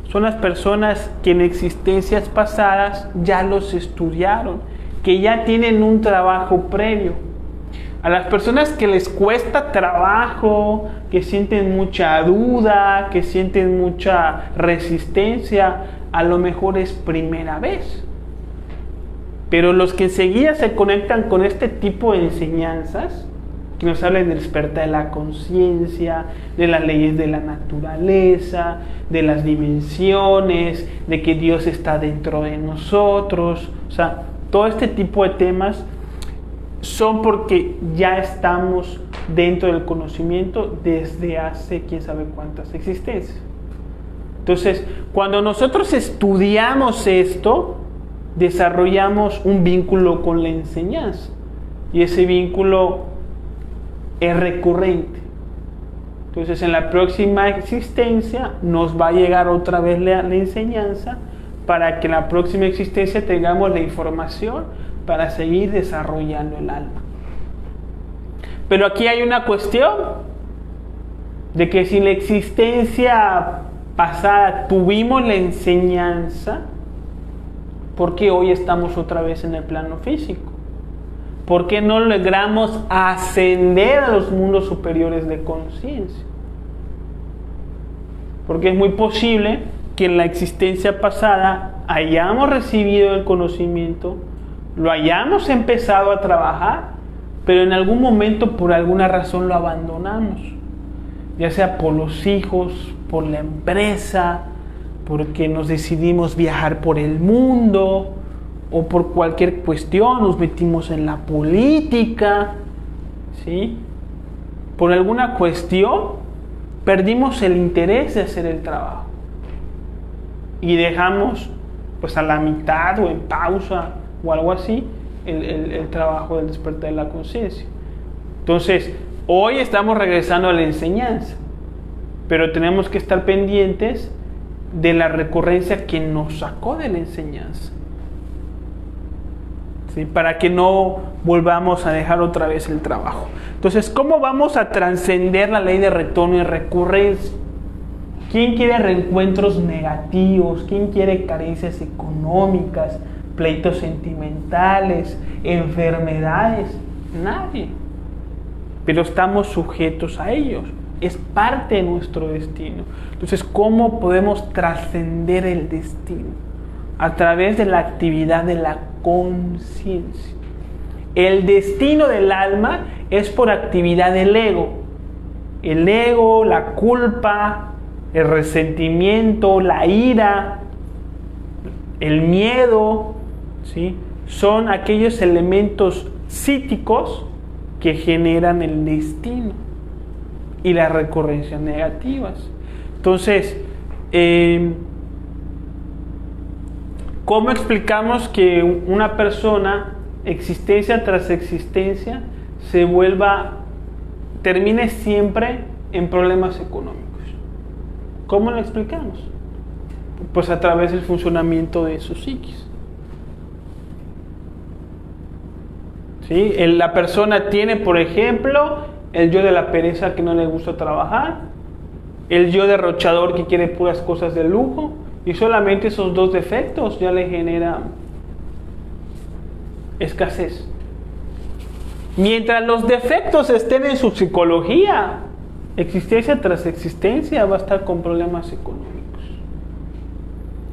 son las personas que en existencias pasadas ya los estudiaron, que ya tienen un trabajo previo. A las personas que les cuesta trabajo, que sienten mucha duda, que sienten mucha resistencia, a lo mejor es primera vez. Pero los que enseguida se conectan con este tipo de enseñanzas, que nos hablan del despertar de la conciencia, de las leyes de la naturaleza, de las dimensiones, de que Dios está dentro de nosotros, o sea, todo este tipo de temas son porque ya estamos dentro del conocimiento desde hace quién sabe cuántas existencias. Entonces, cuando nosotros estudiamos esto, desarrollamos un vínculo con la enseñanza y ese vínculo es recurrente. Entonces, en la próxima existencia nos va a llegar otra vez la enseñanza para que en la próxima existencia tengamos la información para seguir desarrollando el alma. Pero aquí hay una cuestión de que si en la existencia pasada tuvimos la enseñanza, ¿por qué hoy estamos otra vez en el plano físico? ¿Por qué no logramos ascender a los mundos superiores de conciencia? Porque es muy posible que en la existencia pasada hayamos recibido el conocimiento, lo hayamos empezado a trabajar, pero en algún momento por alguna razón lo abandonamos, ya sea por los hijos, por la empresa, porque nos decidimos viajar por el mundo o por cualquier cuestión, nos metimos en la política, ¿sí? Por alguna cuestión perdimos el interés de hacer el trabajo y dejamos pues a la mitad o en pausa o algo así el trabajo del despertar de la conciencia. Entonces, hoy estamos regresando a la enseñanza, pero tenemos que estar pendientes de la recurrencia que nos sacó de la enseñanza, ¿sí? Para que no volvamos a dejar otra vez el trabajo. Entonces, ¿cómo vamos a trascender la ley de retorno y recurrencia? ¿Quién quiere reencuentros negativos? ¿Quién quiere carencias económicas, pleitos sentimentales, enfermedades? Nadie. Pero estamos sujetos a ellos. Es parte de nuestro destino. Entonces, ¿cómo podemos trascender el destino? A través de la actividad de la conciencia. El destino del alma es por actividad del ego. El ego, la culpa, el resentimiento, la ira, el miedo, ¿sí? Son aquellos elementos psíquicos que generan el destino y las recurrencias negativas. Entonces, ¿cómo explicamos que una persona, existencia tras existencia, termine siempre en problemas económicos? ¿Cómo lo explicamos? Pues a través del funcionamiento de su psiquis. ¿Sí? La persona tiene, por ejemplo, el yo de la pereza que no le gusta trabajar, el yo derrochador que quiere puras cosas de lujo, y solamente esos dos defectos ya le generan escasez. Mientras los defectos estén en su psicología, existencia tras existencia va a estar con problemas económicos.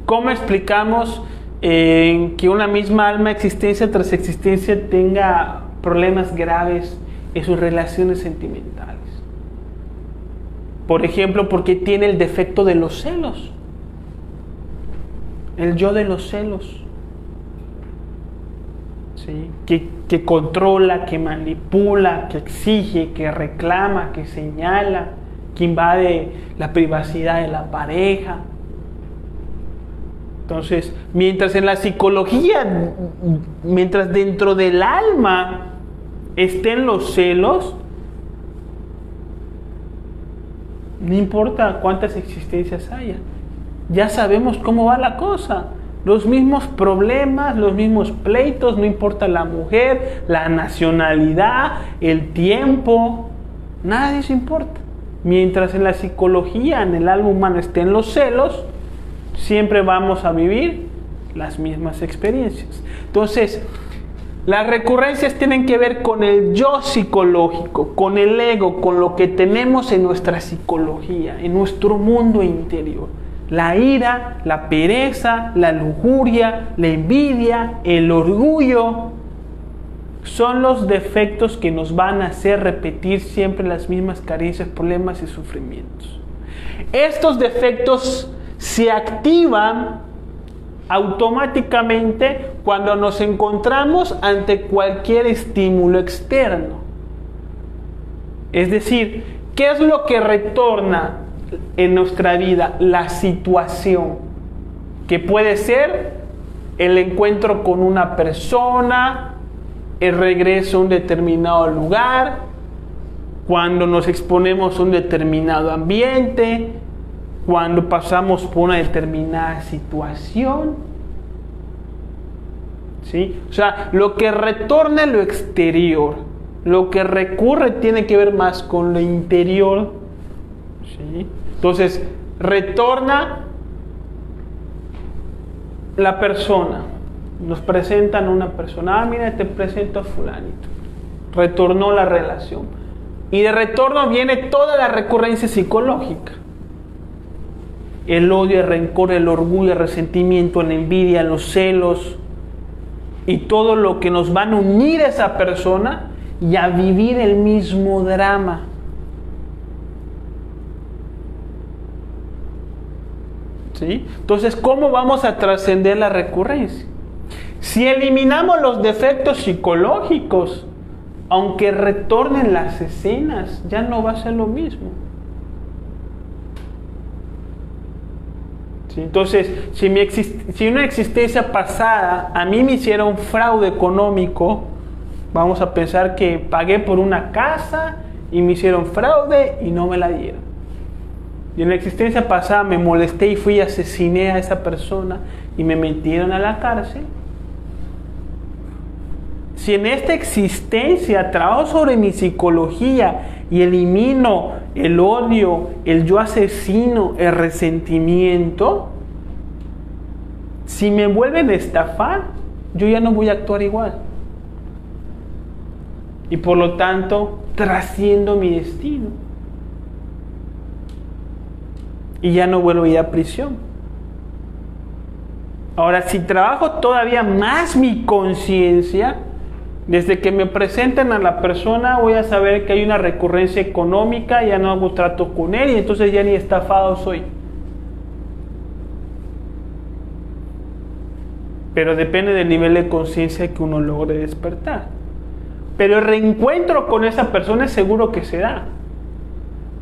¿Cómo explicamos que una misma alma, existencia tras existencia, tenga problemas graves en sus relaciones sentimentales? Por ejemplo, porque tiene el defecto de los celos. El yo de los celos. ¿Sí? Que controla, que manipula, que exige, que reclama, que señala, que invade la privacidad de la pareja. Entonces, mientras en la psicología, mientras dentro del alma estén los celos, no importa cuántas existencias haya, ya sabemos cómo va la cosa. Los mismos problemas, los mismos pleitos, no importa la mujer, la nacionalidad, el tiempo, nada de eso importa. Mientras en la psicología, en el alma humana estén los celos, siempre vamos a vivir las mismas experiencias. Entonces, las recurrencias tienen que ver con el yo psicológico, con el ego, con lo que tenemos en nuestra psicología, en nuestro mundo interior. La ira, la pereza, la lujuria, la envidia, el orgullo, son los defectos que nos van a hacer repetir siempre las mismas carencias, problemas y sufrimientos. Estos defectos se activan automáticamente cuando nos encontramos ante cualquier estímulo externo. Es decir, ¿qué es lo que retorna en nuestra vida? La situación, que puede ser el encuentro con una persona, el regreso a un determinado lugar, cuando nos exponemos a un determinado ambiente, cuando pasamos por una determinada situación. ¿Sí? O sea, lo que retorna lo exterior, lo que recurre tiene que ver más con lo interior. ¿Sí? Entonces, retorna la persona. Nos presentan a una persona. Mira, te presento a fulanito. Retornó la relación. Y de retorno viene toda la recurrencia psicológica. El odio, el rencor, el orgullo, el resentimiento, la envidia, los celos y todo lo que nos van a unir a esa persona y a vivir el mismo drama. ¿Sí? Entonces, ¿cómo vamos a trascender la recurrencia? Si eliminamos los defectos psicológicos, aunque retornen las escenas, ya no va a ser lo mismo. ¿Sí? Entonces, si una existencia pasada a mí me hiciera un fraude económico, vamos a pensar que pagué por una casa y me hicieron fraude y no me la dieron. Y en la existencia pasada me molesté y fui y asesiné a esa persona y me metieron a la cárcel. Si en esta existencia trabajo sobre mi psicología y elimino el odio, el yo asesino, el resentimiento, si me vuelven a estafar, yo ya no voy a actuar igual. Y por lo tanto, trasciendo mi destino. Y ya no vuelvo a ir a prisión. Ahora, si trabajo todavía más mi conciencia, desde que me presenten a la persona voy a saber que hay una recurrencia económica, ya no hago trato con él y entonces ya ni estafado soy. Pero depende del nivel de conciencia que uno logre despertar. Pero el reencuentro con esa persona es seguro que se da.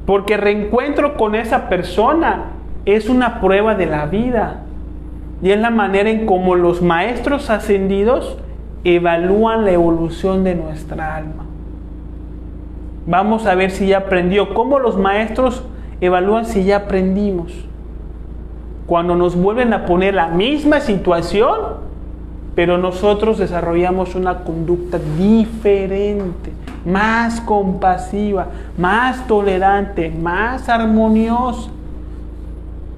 Porque el reencuentro con esa persona es una prueba de la vida. Y es la manera en cómo los maestros ascendidos evalúan la evolución de nuestra alma. Vamos a ver si ya aprendió. ¿Cómo los maestros evalúan si ya aprendimos? cuando nos vuelven a poner la misma situación, pero nosotros desarrollamos una conducta diferente, más compasiva, más tolerante, más armoniosa.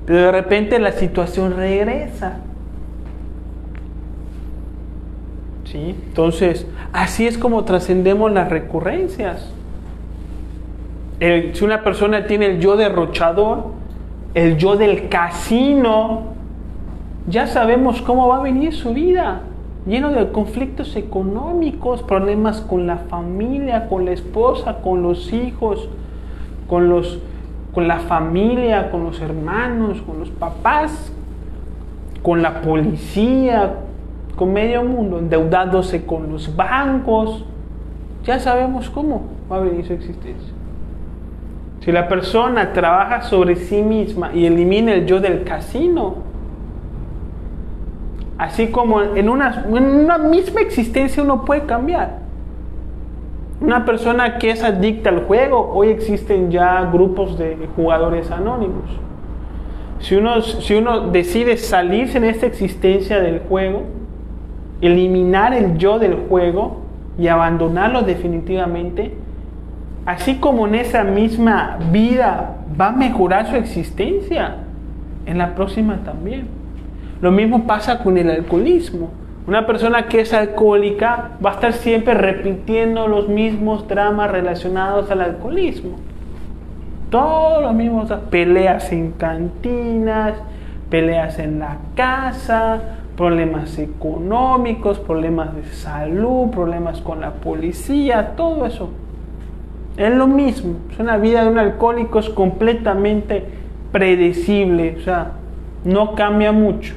Pero de repente la situación regresa. ¿Sí? Entonces, así es como trascendemos las recurrencias. Si una persona tiene el yo derrochador, el yo del casino, ya sabemos cómo va a venir su vida, lleno de conflictos económicos, problemas con la familia, con la esposa, con los hijos, con la familia, con los hermanos, con los papás, con la policía, con medio mundo, endeudándose con los bancos. Ya sabemos cómo va a venir su existencia. Si la persona trabaja sobre sí misma y elimina el yo del casino, así como en una misma existencia uno puede cambiar. Una persona que es adicta al juego, hoy existen ya grupos de jugadores anónimos. Si uno decide salirse en esta existencia del juego, eliminar el yo del juego y abandonarlo definitivamente, así como en esa misma vida va a mejorar su existencia, en la próxima también. Lo mismo pasa con el alcoholismo. Una persona que es alcohólica va a estar siempre repitiendo los mismos dramas relacionados al alcoholismo. Todos los mismos, peleas en cantinas, peleas en la casa, problemas económicos, problemas de salud, problemas con la policía, todo eso. Es lo mismo. Es una vida de un alcohólico, es completamente predecible, o sea, no cambia mucho.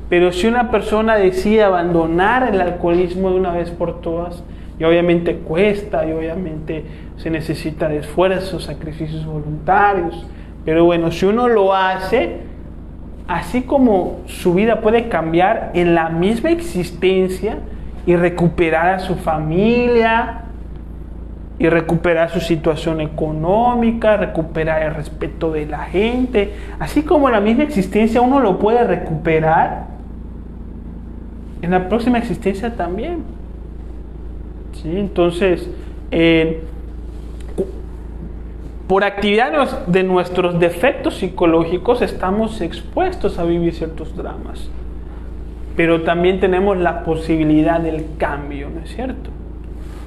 Pero si una persona decide abandonar el alcoholismo de una vez por todas, y obviamente cuesta, y obviamente se necesita de esfuerzos, sacrificios voluntarios, pero bueno, si uno lo hace, así como su vida puede cambiar en la misma existencia y recuperar a su familia, y recuperar su situación económica, recuperar el respeto de la gente, así como en la misma existencia uno lo puede recuperar, en la próxima existencia también. ¿Sí? Entonces, por actividad de nuestros defectos psicológicos estamos expuestos a vivir ciertos dramas, pero también tenemos la posibilidad del cambio, ¿no es cierto?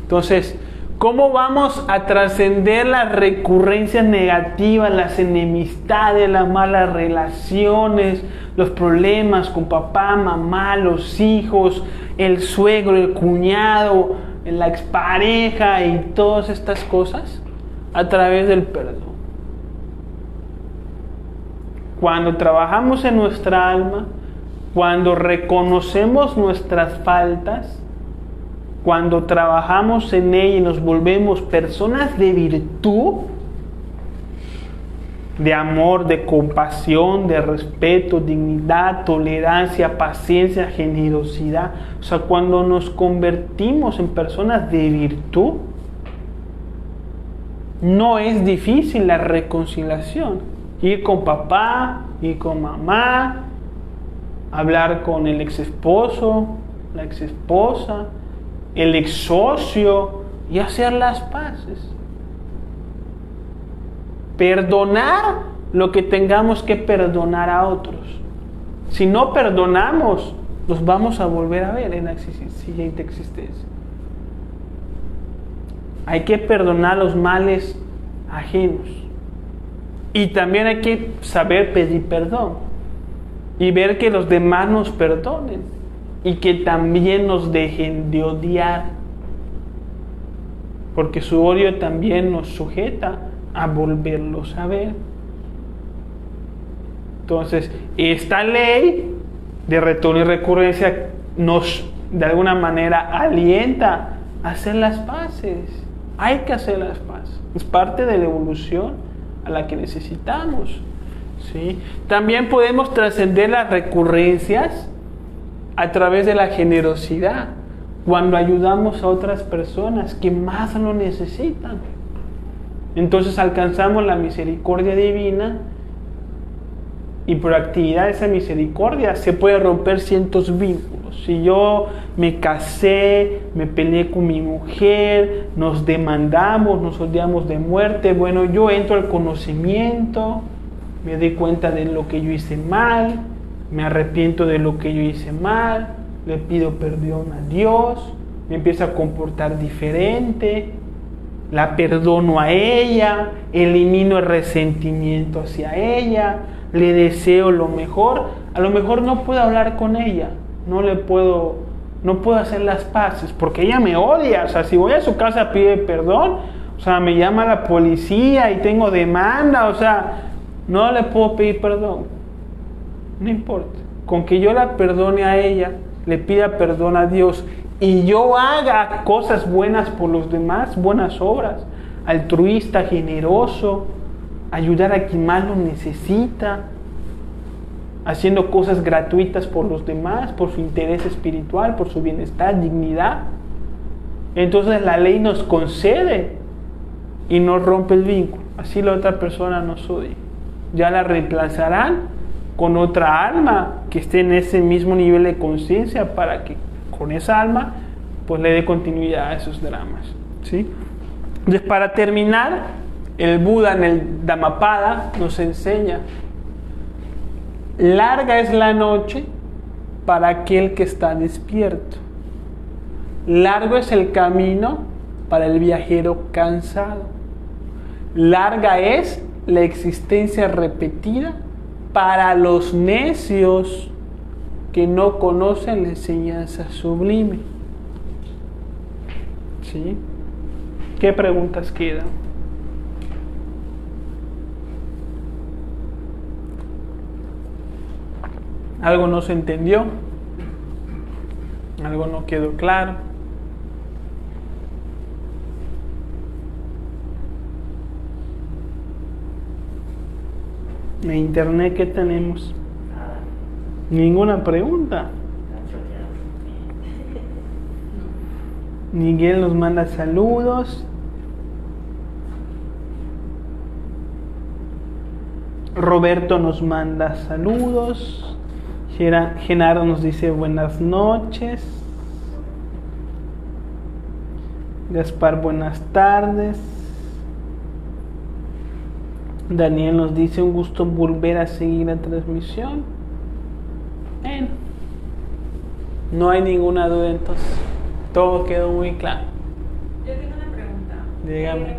Entonces, ¿cómo vamos a trascender las recurrencias negativas, las enemistades, las malas relaciones, los problemas con papá, mamá, los hijos, el suegro, el cuñado, la expareja y todas estas cosas? A través del perdón. Cuando trabajamos en nuestra alma, cuando reconocemos nuestras faltas, cuando trabajamos en ella y nos volvemos personas de virtud, de amor, de compasión, de respeto, dignidad, tolerancia, paciencia, generosidad, o sea, cuando nos convertimos en personas de virtud, no es difícil la reconciliación. Ir con papá, ir con mamá, hablar con el ex esposo, la ex esposa, el ex socio y hacer las paces. Perdonar lo que tengamos que perdonar a otros. Si no perdonamos, los vamos a volver a ver en la siguiente existencia. Hay que perdonar los males ajenos. Y también hay que saber pedir perdón. Y ver que los demás nos perdonen. Y que también nos dejen de odiar. Porque su odio también nos sujeta a volverlos a ver. Entonces, esta ley de retorno y recurrencia nos, de alguna manera, alienta a hacer las paces. Hay que hacer las paces. Es parte de la evolución a la que necesitamos. ¿Sí? También podemos trascender las recurrencias a través de la generosidad, cuando ayudamos a otras personas que más lo necesitan. Entonces alcanzamos la misericordia divina y por actividad de esa misericordia se puede romper cientos vínculos. Si yo me casé, me peleé con mi mujer, nos demandamos, nos odiamos de muerte, bueno, yo entro al conocimiento, me doy cuenta de lo que yo hice mal, me arrepiento de lo que yo hice mal, le pido perdón a Dios, me empiezo a comportar diferente, la perdono a ella, elimino el resentimiento hacia ella, le deseo lo mejor. A lo mejor no puedo hablar con ella, no puedo hacer las paces porque ella me odia. O sea, si voy a su casa a pedir perdón, o sea, me llama la policía y tengo demanda, o sea, no le puedo pedir perdón. No importa, con que yo la perdone a ella, le pida perdón a Dios y yo haga cosas buenas por los demás, buenas obras, altruista, generoso, ayudar a quien más lo necesita, haciendo cosas gratuitas por los demás, por su interés espiritual, por su bienestar, dignidad. Entonces la ley nos concede y nos rompe el vínculo. Así la otra persona nos odia. Ya la reemplazarán con otra alma que esté en ese mismo nivel de conciencia para que con esa alma pues le dé continuidad a esos dramas, ¿sí? Entonces, para terminar, el Buda en el Dhammapada nos enseña: larga es la noche para aquel que está despierto, largo es el camino para el viajero cansado, larga es la existencia repetida para los necios que no conocen la enseñanza sublime. ¿Sí? ¿Qué preguntas quedan? ¿Algo no se entendió? ¿Algo no quedó claro? En internet, ¿qué tenemos? Ninguna pregunta. Miguel nos manda saludos. Roberto nos manda saludos. Genaro nos dice buenas noches. Gaspar, buenas tardes. Daniel nos dice un gusto volver a seguir la transmisión. Bueno, no hay ninguna duda entonces. Todo quedó muy claro. Yo tengo una pregunta. Dígame.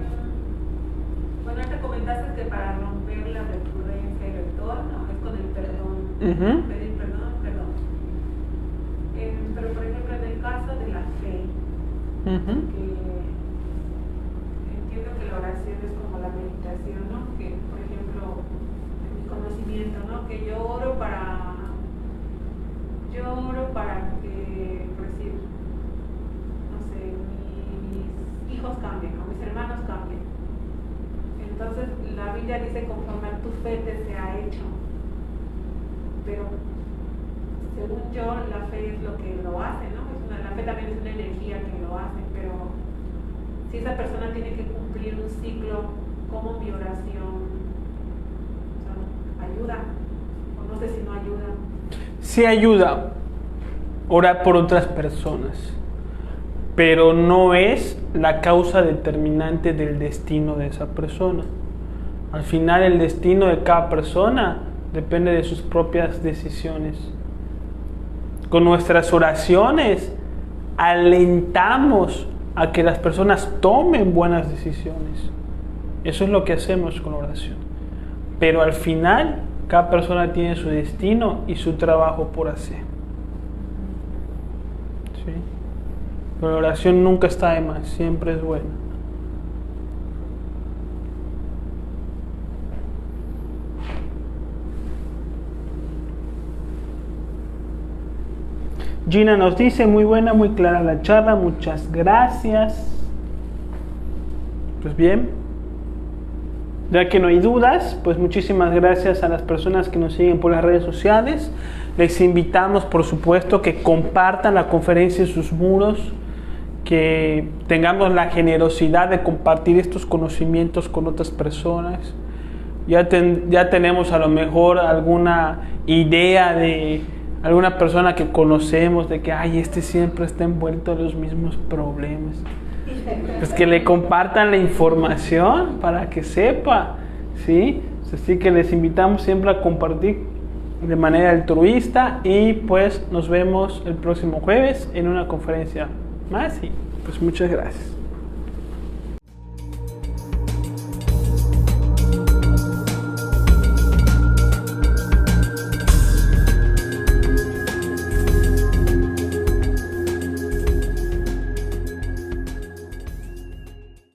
Bueno, te comentaste que para romper la recurrencia y retorno es con el perdón. Pedir perdón. Pero por ejemplo, en el caso de la fe, que entiendo que la oración es como la meditación, ¿no? Que, por ejemplo, en mi conocimiento, ¿no? Que yo oro para que, por decir, no sé, mis hijos cambien o mis hermanos cambien. Entonces la Biblia dice conforme a tu fe te sea hecho. Pero según yo, la fe es lo que lo hace, ¿no? La fe también es una energía que lo hace, pero si esa persona tiene que cumplir un ciclo, ¿cómo mi oración ayuda? O no sé si no ayuda. Sí ayuda orar por otras personas, pero no es la causa determinante del destino de esa persona. Al final el destino de cada persona depende de sus propias decisiones. Con nuestras oraciones alentamos a que las personas tomen buenas decisiones. Eso es lo que hacemos con la oración. Pero al final cada persona tiene su destino y su trabajo por hacer. ¿Sí? Pero la oración nunca está de más, siempre es buena. Gina nos dice, muy buena, muy clara la charla, muchas gracias. Pues bien, ya que no hay dudas, pues muchísimas gracias a las personas que nos siguen por las redes sociales. Les invitamos, por supuesto, que compartan la conferencia en sus muros, que tengamos la generosidad de compartir estos conocimientos con otras personas. ya tenemos a lo mejor alguna idea de alguna persona que conocemos de que, ay, este siempre está envuelto en los mismos problemas. Pues que le compartan la información para que sepa, ¿sí? Así que les invitamos siempre a compartir de manera altruista y pues nos vemos el próximo jueves en una conferencia más y pues muchas gracias.